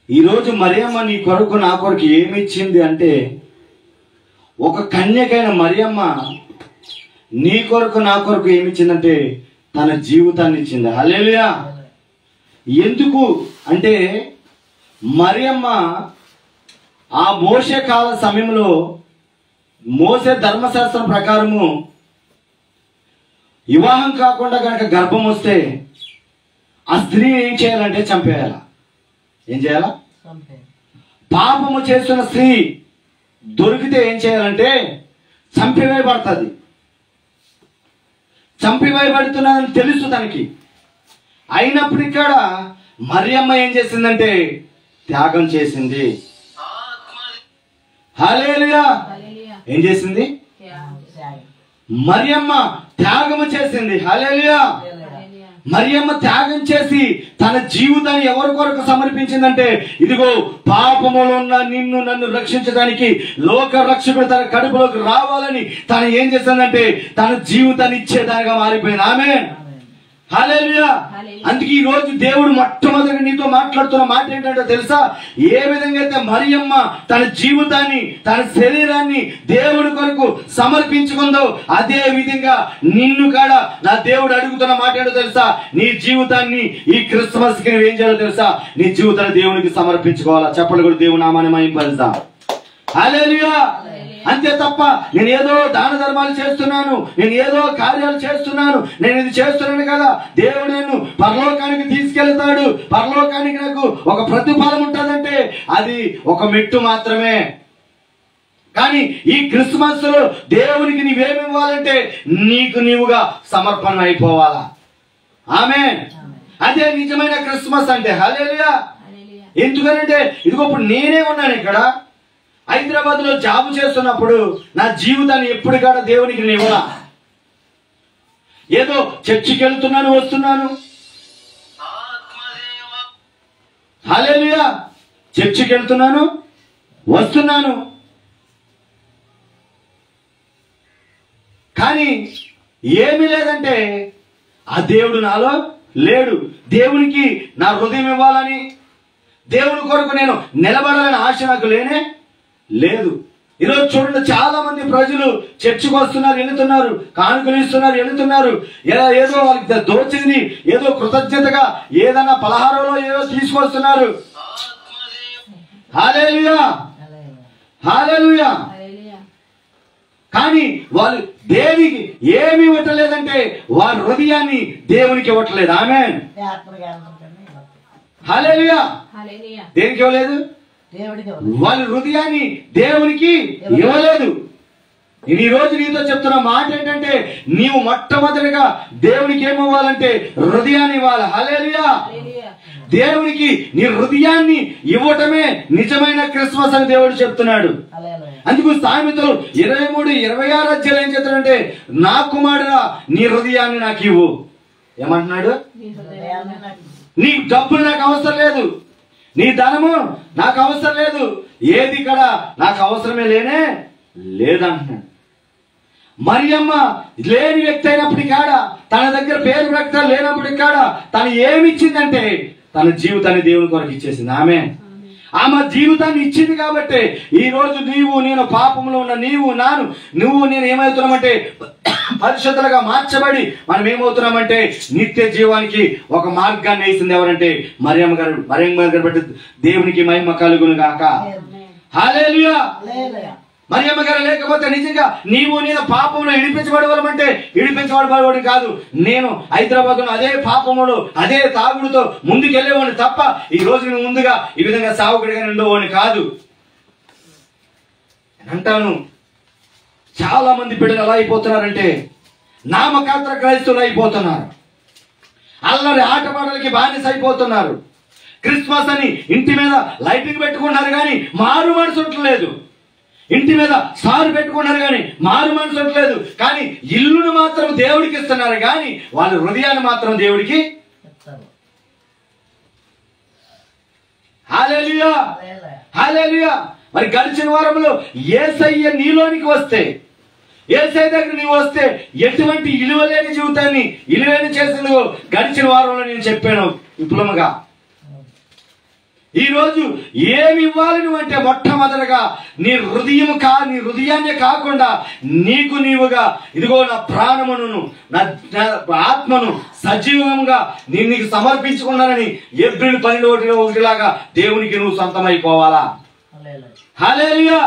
ఈరోజు మరియమ్మ నీ కొరకు నా కొరకు ఏమిచ్చింది అంటే, ఒక కన్యకైన మరియమ్మ నీ కొరకు నా కొరకు ఏమిచ్చిందంటే తన జీవితాన్ని ఇచ్చింది. హల్లెలూయా. ఎందుకు అంటే మరియమ్మ ఆ మోషే కాల సమయంలో మోసే ధర్మశాస్త్రం ప్రకారము వివాహం కాకుండా కనుక గర్భం వస్తే ఆ స్త్రీ ఏం చేయాలంటే చంపేయాల. ఏం చేయాలా? పాపము చేస్తున్న స్త్రీ దొరికితే ఏం చేయాలంటే చంపివేయబడుతుంది. చంపివేయబడుతున్నదని తెలుసు తనకి. అయినప్పుడు ఇక్కడ మరియమ్మ ఏం చేసిందంటే త్యాగం చేసింది. హల్లెలూయా. ఏం చేసింది? మరియమ్మ త్యాగము చేసింది. హల్లెలూయా. మరియమ్మ త్యాగం చేసి తన జీవితాన్ని ఎవరి కొరకు సమర్పించిందంటే, ఇదిగో పాపములో ఉన్న నిన్ను నన్ను రక్షించడానికి లోక రక్షకుడు తన కడుపులోకి రావాలని తను ఏం చేసిందంటే తన జీవితాన్ని ఇచ్చేదానిగా మారిపోయింది. ఆమేన్. హల్లెలూయా. అందుకే ఈ రోజు దేవుడు మొట్టమొదటి నీతో మాట్లాడుతున్న మాట ఏంటంటే తెలుసా? ఏ విధంగా అయితే మరియమ్మ తన జీవితాన్ని తన శరీరాన్ని దేవుడి కొరకు సమర్పించుకుందో, అదే విధంగా నిన్ను కూడా నా దేవుడు అడుగుతున్న మాట ఏంటో తెలుసా? నీ జీవితాన్ని ఈ క్రిస్మస్ కి నువ్వేం చేయాలో తెలుసా? నీ జీవితాన్ని దేవునికి సమర్పించుకోవాలా. చెప్పలు కూడా దేవుని నామాన్ని మహింపరుద్దాం. హల్లెలూయా. అంతే తప్ప నేను ఏదో దాన ధర్మాలు చేస్తున్నాను, నేను ఏదో కార్యాలు చేస్తున్నాను, నేను ఇది చేస్తున్నాను కదా, దేవుడు నన్ను పరలోకానికి తీసుకెళ్తాడు, పరలోకానికి నాకు ఒక ప్రతిఫలం ఉంటుందంటే అది ఒక మెట్టు మాత్రమే. కానీ ఈ క్రిస్మస్ లో దేవునికి నీవేమి ఇవ్వాలంటే నీకు నీవుగా సమర్పణ అయిపోవాలా. ఆమేన్. అదే నిజమైన క్రిస్మస్ అంటే. హల్లెలూయా. ఎందుకనంటే ఇదిగో ఇప్పుడు నేనే ఉన్నాను ఇక్కడ హైదరాబాద్ లో జాబ్ చేస్తున్నప్పుడు నా జీవితాన్ని ఎప్పుడు కూడా దేవునికి ఇవ్వలా. ఏదో చర్చికి వెళ్తున్నాను, వస్తున్నాను. హల్లెలూయా. చర్చికి వెళ్తున్నాను, వస్తున్నాను. కానీ ఏమీ లేదంటే ఆ దేవుడు నాలో లేడు. దేవునికి నా హృదయం ఇవ్వాలని, దేవుని కొరకు నేను నిలబడాలని ఆశ నాకు లేనే లేదు. ఈరోజు చూడండి, చాలా మంది ప్రజలు చర్చికి వస్తున్నారు, వెళుతున్నారు, కానుకలు ఇస్తున్నారు, వెళుతున్నారు. ఏదో వాళ్ళకి దోచింది ఏదో కృతజ్ఞతగా ఏదైనా పలహారంలో ఏదో తీసుకొస్తున్నారు. హల్లెలూయా, హల్లెలూయా. కానీ వాళ్ళు దేనికి ఏమి ఇవ్వట్లేదంటే వారి హృదయాన్ని దేవునికి ఇవ్వట్లేదు. ఆమేన్. హల్లెలూయా. దేనికి ఇవ్వలేదు? వాళ్ళ హృదయాన్ని దేవునికి ఇవ్వలేదు. ఈ రోజు నీతో చెప్తున్న మాట ఏంటంటే నీవు మొట్టమొదటిగా దేవునికి ఏమివ్వాలంటే హృదయాన్ని ఇవ్వాలి. హల్లెలూయా. దేవునికి నీ హృదయాన్ని ఇవ్వటమే నిజమైన క్రిస్మస్ అని దేవుడు చెప్తున్నాడు. అందుకు సామెతలు 23:26 అధ్యాయం ఏం చెప్తాడంటే, నా కుమారుడా నీ హృదయాన్ని నాకు ఇవ్వు. ఏమంటున్నాడు? నీ డబ్బులు నాకు అవసరం లేదు, నీ ధనము నాకు అవసరం లేదు, ఏది కూడా నాకు అవసరమే లేనే లేదంటున్నాడు. మరియమ్మ లేని వ్యక్తి అయినప్పటికీ కాడ, తన దగ్గర పేరు వ్యక్తి లేనప్పటికీ కాడ తను ఏమి ఇచ్చిందంటే తన జీవితాన్ని దేవుని కొరకు ఇచ్చేసింది. ఆమె జీవితాన్ని ఇచ్చింది కాబట్టి ఈ రోజు నీవు నేను పాపంలో ఉన్న నువ్వు నేను ఏమవుతున్నామంటే పరిశుద్ధులుగా మార్చబడి మనం ఏమవుతున్నామంటే నిత్య జీవానికి ఒక మార్గాన్ని వేసింది ఎవరంటే మరియమ్మ గారు బట్టి దేవునికి మహిమ కలుగును గాక. హల్లెలూయా. మరియమ్మ గారు లేకపోతే నిజంగా నీవు నేను పాపంలో ఇడిపించబడవలమంటే ఇడిపించబడబడి కాదు, నేను హైదరాబాద్ లో అదే పాపములో అదే తాగుడుతో ముందుకెళ్లేవాడిని తప్ప ఈ రోజు నేను ముందుగా ఈ విధంగా సావుకుడిగా ఉండేవాడిని కాదు అంటాను. చాలా మంది బిడ్డలు ఎలా అయిపోతున్నారంటే నామకాత్ర క్రైస్తవులు అయిపోతున్నారు, అల్లరి ఆటపాటలకి బానిస అయిపోతున్నారు. క్రిస్మస్ అని ఇంటి మీద లైటింగ్ పెట్టుకున్నారు కానీ మారు మనసు ఉండలేదు. ఇంటి మీద స్టార్ పెట్టుకున్నారు కానీ మారు మనసు లేదు. కానీ ఇల్లును మాత్రం దేవుడికి ఇస్తున్నారు కానీ వాళ్ళ హృదయాన్ని మాత్రం దేవుడికి. హల్లెలూయా, హల్లెలూయా. మరి గడిచిన వారంలో యేసయ్య నీలోనికి వస్తే, యేసయ్య దగ్గర నీవు వస్తే ఎటువంటి ఇలువలేని జీవితాన్ని ఇలువైన చేసిందో గడిచిన వారంలో నేను చెప్పాను విపులముగా. ఈ రోజు ఏమి ఇవ్వాలి నువ్వు అంటే మొట్టమొదటిగా నీ హృదయాన్ని కాకుండా నీకు నీవుగా ఇదిగో నా ప్రాణమును నా ఆత్మను సజీవంగా నీకు సమర్పించుకున్నానని ఏప్రిల్ 12:1 దేవునికి నువ్వు సొంతమైపోవాలా. హల్లెలూయా.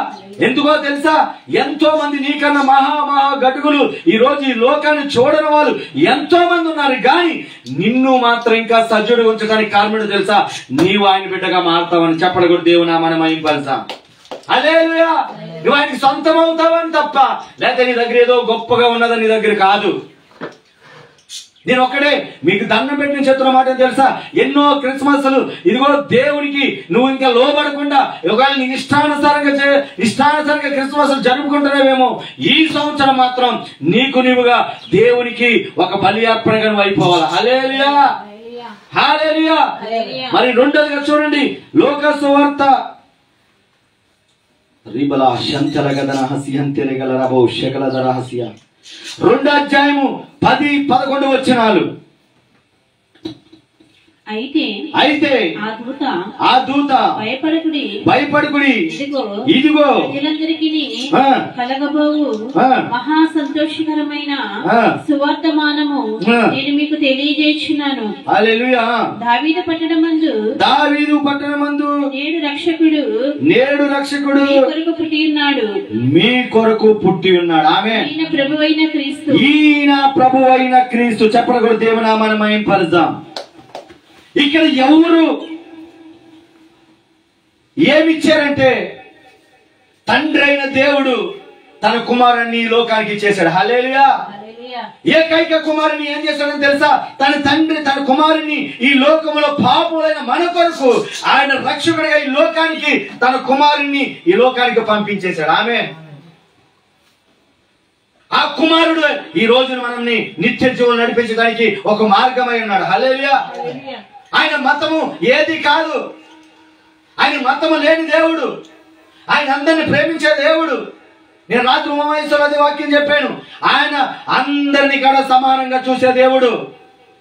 ఎందుకో తెలుసా, ఎంతో మంది నీకన్నా మహా గటుకులు ఈ రోజు ఈ లోకాన్ని చూడని వాళ్ళు ఎంతో మంది ఉన్నారు. కానీ నిన్ను మాత్రం ఇంకా సజ్జుడు ఉంచడానికి కారణం తెలుసా, నీవు ఆయన బిడ్డగా మారుతావని చెప్పడం కూడా దేవుని నామాన్ని మహింపరుస్తాం. హల్లెలూయా. నువ్వు ఆయనకి సొంతం అవుతావని తప్ప, లేకపోతే నీ దగ్గర ఏదో గొప్పగా ఉన్నదని నీ దగ్గర కాదు. నేను ఒక్కడే మీకు దండం పెట్టిన చెప్తున్న మాట తెలుసా, ఎన్నో క్రిస్మస్లు ఇదిగో దేవునికి నువ్వు ఇంకా లోబడకుండా ఒకవేళ నీ ఇష్టానుసారంగా క్రిస్మస్ జరుపుకుంటున్నావేమో, ఈ సంవత్సరం మాత్రం నీకు నీవుగా దేవునికి ఒక బలి అర్పణగా నువ్వు అయిపోవాలి. హల్లెలూయా, హల్లెలూయా. మరి రెండోదిగా చూడండి, లోక సువార్త రిబలా శంతరగదన హసియంతెరగల రబో శకలద రహస్య 2వ అధ్యాయము 10-11 వచనాలు. అయితే ఆ దూత భయపడకుడి, ఇదిగో కలగబోవు మహా సంతోషకరమైన సువర్తమానము నేను మీకు తెలియజేస్తున్నాను. హల్లెలూయా. దావీదు పట్టణమందు నేడు రక్షకుడు మీ కొరకు పుట్టి ఉన్నాడు. ఆమేన్. ఈయన ప్రభువైన క్రీస్తు. చెప్పకూడదు దేవుని నామాన్ని మహింపరుద్దాం. ఇక్కడ ఎవరు ఏమిచ్చారంటే, తండ్రి అయిన దేవుడు తన కుమారుని ఈ లోకానికి ఇచ్చేశాడు. హల్లెలూయా. ఏకైక కుమారుని ఏం చేశాడని తెలుసా, తన కుమారుని ఈ లోకములో పాపులైన మన కొరకు ఆయన రక్షకుడిగా ఈ లోకానికి తన కుమారుని ఈ లోకానికి పంపించేశాడు. ఆమేన్. ఆ కుమారుడు ఈ రోజున మనల్ని నిత్య జీవనం నడిపించడానికి ఒక మార్గమై ఉన్నాడు. హల్లెలూయా. ఆయన మతము ఏది కాదు, ఆయన మతము లేని దేవుడు, ఆయన అందరిని ప్రేమించే దేవుడు. నేను రాత్రి ఉమామహేశ్వరరావు వాక్యం చెప్పాను, ఆయన అందరినీ కూడా సమానంగా చూసే దేవుడు.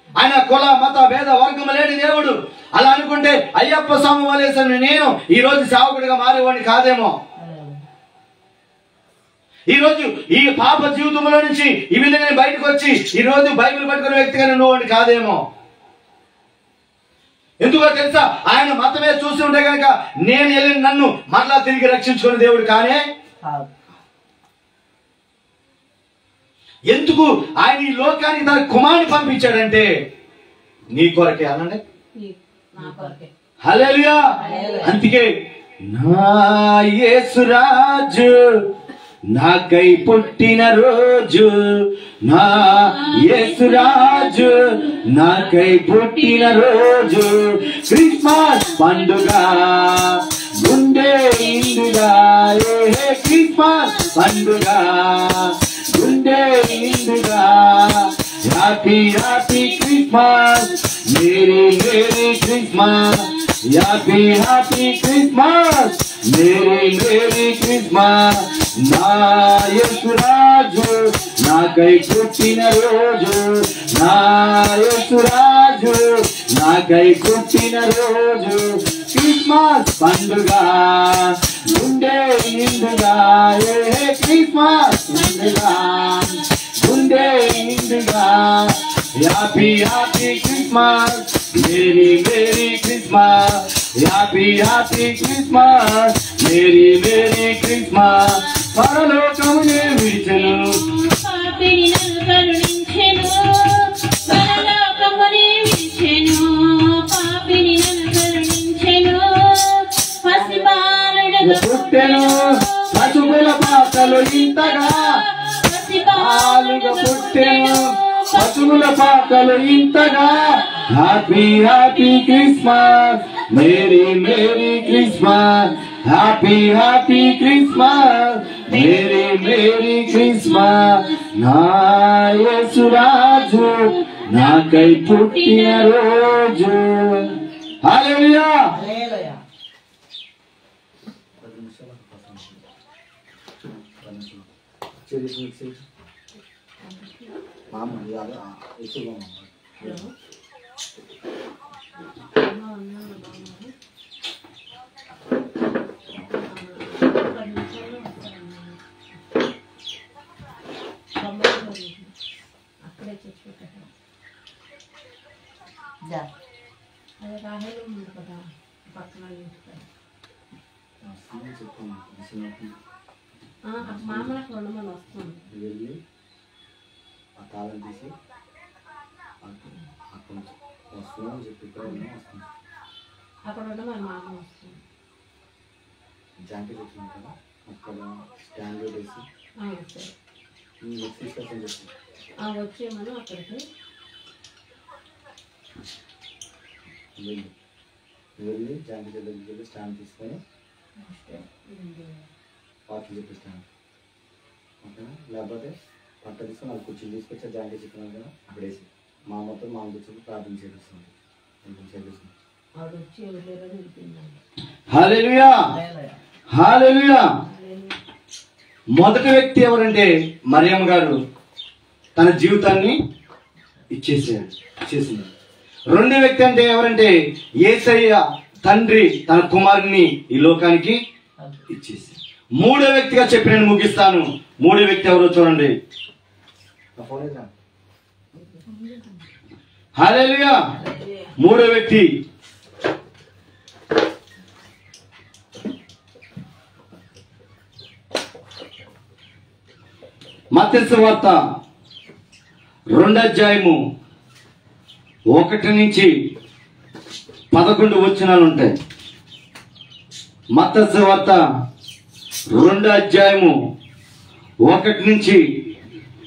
ఆయన కుల మత భేద వర్గము లేని దేవుడు. అలా అనుకుంటే అయ్యప్ప స్వామి వలేసని నేను ఈ రోజు సేవకుడిగా మారేవాడిని కాదేమో. ఈ రోజు ఈ పాప జీవితంలో నుంచి ఈ విధంగా బయటకు వచ్చి ఈ రోజు బైబిల్ పట్టుకునే వ్యక్తిగా నువ్వు కాదేమో. ఎందుకో తెలుసా, ఆయన మతమే చూసి ఉంటే కనుక నేను వెళ్ళి నన్ను మరలా తిరిగి రక్షించుకునే దేవుడు కానే. ఎందుకు ఆయన ఈ లోకానికి తన కుమారుని పంపించాడంటే నీ కొరకే. అనండి హల్లెలూయా. అందుకే నా యేసురాజు నాకై పుట్టిన రోజు, నా యేసురాజు నాకై పుట్టిన రోజు, క్రిస్మస్ పండుగ గుండె నిండుగా, క్రిస్మస్ పండుగ గుండె నిండుగా, happy happy Christmas, merry merry Christmas, happy happy Christmas, merry merry Christmas. నా యేసురాజు నాకై పుట్టిన రోజు, నా యేసురాజు నాకై పుట్టిన రోజు, క్రిస్మస్ పండుగ గుండె నిండుగా, క్రిస్మస్ పండుగ గుండె నిండుగా, happy happy Christmas, merry merry Christmas, happy happy Christmas, merry merry Christmas. పరలోకమునే విడిచెను, పాపిని నన్ను కరుణించెను, పరలోకమునే విడిచెను, పాపిని నన్ను కరుణించెను, పసిబాలుడుగా పుట్టెను, పశువుల పాకలు ఇంతగా, పసిబాలుగా పుట్టెను, పశువుల పాకలు ఇంతగా, happy happy Christmas, merry merry Christmas, happy happy Christmas, merry merry Christmas, నా యేసురాజు నాకై పుట్టిన రోజు. హల్లెలూయా. హల్లెలూయా. మామూలు ఉండమని వస్తుంది. వెళ్ళి ఆ తాళం తీసి అక్కడ వస్తున్నామని చెప్పి ఇక్కడ వస్తుంది. అక్కడ ఉండమని మామ వస్తుంది. జాకెట్ వచ్చింది కదా అక్కడ స్టాండ్ వేసి తీసుకొచ్చని చెప్పి వచ్చేమని అక్కడికి వెళ్ళి జాకెట్ దగ్గరికి వెళ్ళి స్టాండ్ తీసుకొని పాటలు చెప్పిస్తాను. ఓకేనా? లేకపోతే పట్ట తీసుకొని నాకు కుర్చీలు తీసుకొచ్చి జాకెట్ చెప్పినాను కదా అక్కడ వేసి మా అమ్మతో మా కూర్చొని ప్రార్థన చేపిస్తుంది. హల్లెలూయా. హల్లెలూయా. మొదటి వ్యక్తి ఎవరంటే మరియమ్మ గారు తన జీవితాన్ని ఇచ్చేసింది. రెండో వ్యక్తి అంటే ఎవరంటే యేసయ్య తండ్రి తన కుమారుని ఈ లోకానికి ఇచ్చేసి. మూడో వ్యక్తిగా చెప్పి నేను ముగిస్తాను. మూడో వ్యక్తి ఎవరో చూడండి. హల్లెలూయా. మూడో వ్యక్తి మత్తయి సువార్త 2వ అధ్యాయము 1 నుంచి 11 వచనాలు ఉంటాయి. మత్తయి సువార్త 2వ అధ్యాయము 1 నుంచి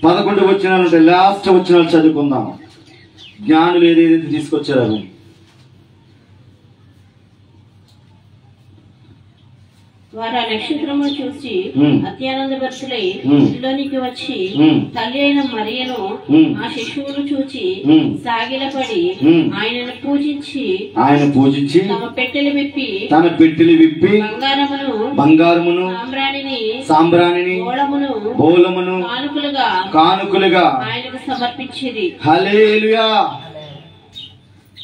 11 వచనాలు ఉంటాయి. లాస్ట్ వచనాలు చదువుకుందాం. జ్ఞానులు ఏదైతే తీసుకొచ్చారో వారు ఆ నక్షత్రము చూసి అత్యానందభరితులై ఇంట్లోనికి వచ్చి తల్లి అయిన మరియను ఆ శిశువును చూచి సాగిలపడి ఆయనను పూజించి తమ పెట్టెలు విప్పి బంగారమును సాంబ్రాణిని బోళమును కానుకలుగా ఆయనకు సమర్పించిరి. హల్లెలూయా.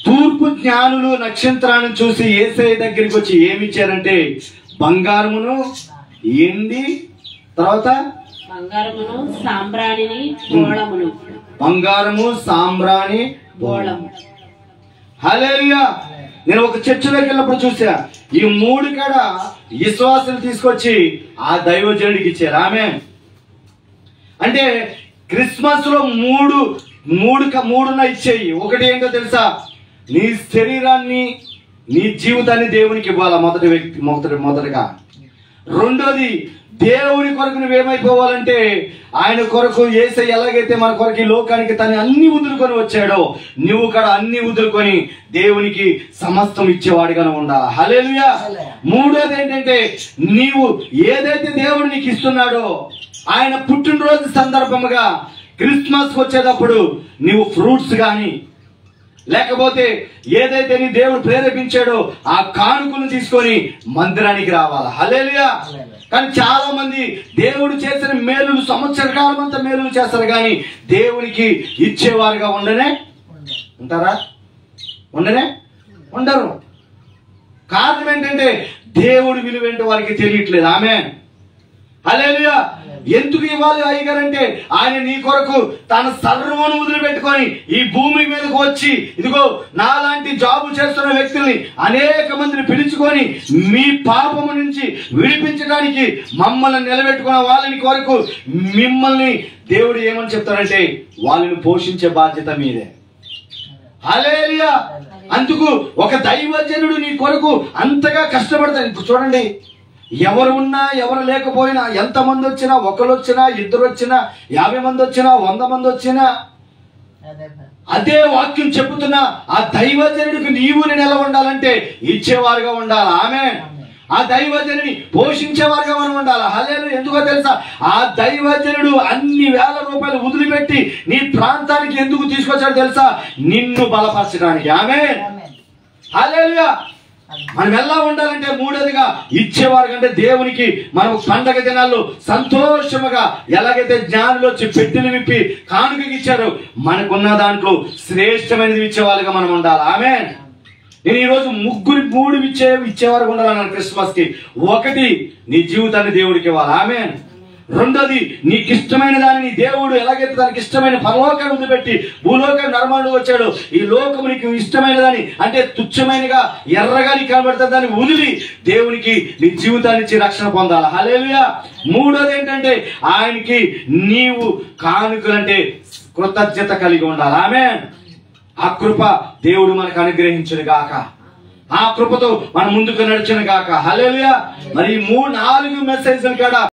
తూర్పు జ్ఞానులు నక్షత్రాన్ని చూసి యేసయ్య దగ్గరికి వచ్చి ఏమిచ్చారంటే బంగారమును ఎండి తర్వాత బంగారమును సాంబ్రాణిని బోళమును. బంగారము సాంబ్రాణి బోళము. హల్లెలూయా. నేను ఒక చర్చిలోకి వెళ్ళినప్పుడు చూసా ఈ 3 కాడ విశ్వాసులు తీసుకొచ్చి ఆ దైవజనుడికి ఇచ్చారు. ఆమె అంటే క్రిస్మస్ లో మూడున ఇచ్చేయి. ఒకటి ఏంటో తెలుసా? నీ శరీరాన్ని నీ జీవితాన్ని దేవునికి ఇవ్వాలా మొదటగా. రెండోది దేవుని కొరకు నువ్వేమైపోవాలంటే ఆయన కొరకు యేసయ్య ఎలాగైతే మన కొరకు ఈ లోకానికి తను అన్ని వదులుకొని వచ్చాడో నువ్వు కూడా అన్ని వదులుకొని దేవునికి సమస్తం ఇచ్చేవాడిగానే ఉండాలి. హల్లెలూయా. మూడోది ఏంటంటే నీవు ఏదైతే దేవుడు నీకు ఇస్తున్నాడో ఆయన పుట్టినరోజు సందర్భముగా క్రిస్మస్ వచ్చేటప్పుడు నీవు ఫ్రూట్స్ కానీ లేకపోతే ఏదైతే నీ దేవుడు ప్రేరేపించాడో ఆ కానుకను తీసుకొని మందిరానికి రావాలి. హల్లెలూయా. కానీ చాలా మంది దేవుడు చేసిన మేలులు సంవత్సర కాలం అంతా మేలులు చేస్తారు కానీ దేవునికి ఇచ్చేవారుగా ఉంటారా? ఉండరు. కారణం ఏంటంటే దేవుడు విలువేంటో వారికి తెలియట్లేదు. ఆమేన్. హల్లెలూయా. ఎందుకు ఇవ్వాలి అయ్యగారంటే ఆయన నీ కొరకు తన సర్వను వదిలిపెట్టుకొని ఈ భూమి మీదకు వచ్చి ఇదిగో నాలాంటి జాబు చేస్తున్న వ్యక్తుల్ని అనేక మందిని పిలుచుకొని మీ పాపము నుంచి విడిపించడానికి మమ్మల్ని నిలబెట్టుకున్న వాళ్ళని కొరకు మిమ్మల్ని దేవుడు ఏమని చెప్తారంటే వాళ్ళని పోషించే బాధ్యత మీదే. హల్లెలూయా. అందుకు ఒక దైవజనుడు నీ కొరకు అంతగా కష్టపడతాడు. చూడండి, ఎవరు ఉన్నా ఎవరు లేకపోయినా, ఎంతమంది వచ్చినా, ఒకరు వచ్చినా, ఇద్దరు వచ్చినా, 50 మంది వచ్చినా, 100 మంది వచ్చినా అదే వాక్యం చెబుతున్నా ఆ దైవజనుడికి నీవు ఎలా ఉండాలంటే ఇచ్చేవారుగా ఉండాలి. ఆమేన్. ఆ దైవజనుని పోషించేవారుగా మనం ఉండాలి. హల్లెలూయా. ఎందుకో తెలుసా? ఆ దైవజనుడు అన్ని వేల రూపాయలు వదిలిపెట్టి నీ ప్రాంతానికి ఎందుకు తీసుకొచ్చాడు తెలుసా? నిన్ను బలపరచడానికి. ఆమేన్. హల్లెలూయా. మనం ఎలా ఉండాలంటే మూడోదిగా ఇచ్చేవారు కంటే దేవునికి మనం పండగ దినాల్లో సంతోషముగా ఎలాగైతే జ్ఞానులు వచ్చి పెట్టెలు విప్పి కానుకకి ఇచ్చారో మనకున్న దాంట్లో శ్రేష్టమైనది ఇచ్చేవాళ్ళుగా మనం ఉండాలి. ఆమేన్. నేను ఈరోజు మూడు ఇచ్చేవారు ఉండాలన్నాను క్రిస్మస్ కి. ఒకటి, నీ జీవితాన్ని దేవుడికి ఇవ్వాలి. ఆమేన్. రెండోది, నీకు ఇష్టమైన దానిని దేవుడు ఎలాగైతే తనకి ఇష్టమైన పరలోకాన్ని వదిలిపెట్టి భూలోకాన్ని నరమాడు వచ్చాడు, ఈ లోకము నీకు ఇష్టమైన దాన్ని అంటే తుచ్చమైనగా ఎర్రగా నీకు కనబడుతుంది దాన్ని వదిలి దేవునికి నీ జీవితాన్ని ఇచ్చి రక్షణ పొందాలి. హల్లెలూయా. మూడోది ఏంటంటే ఆయనకి నీవు కానుకలంటే కృతజ్ఞత కలిగి ఉండాలి. ఆమేన్. ఆ కృప దేవుడు మనకు అనుగ్రహించును గాక. ఆ కృపతో మనం ముందుకు నడిచిన గాక. హల్లెలూయా. మరి 4 మెసేజ్లు కూడా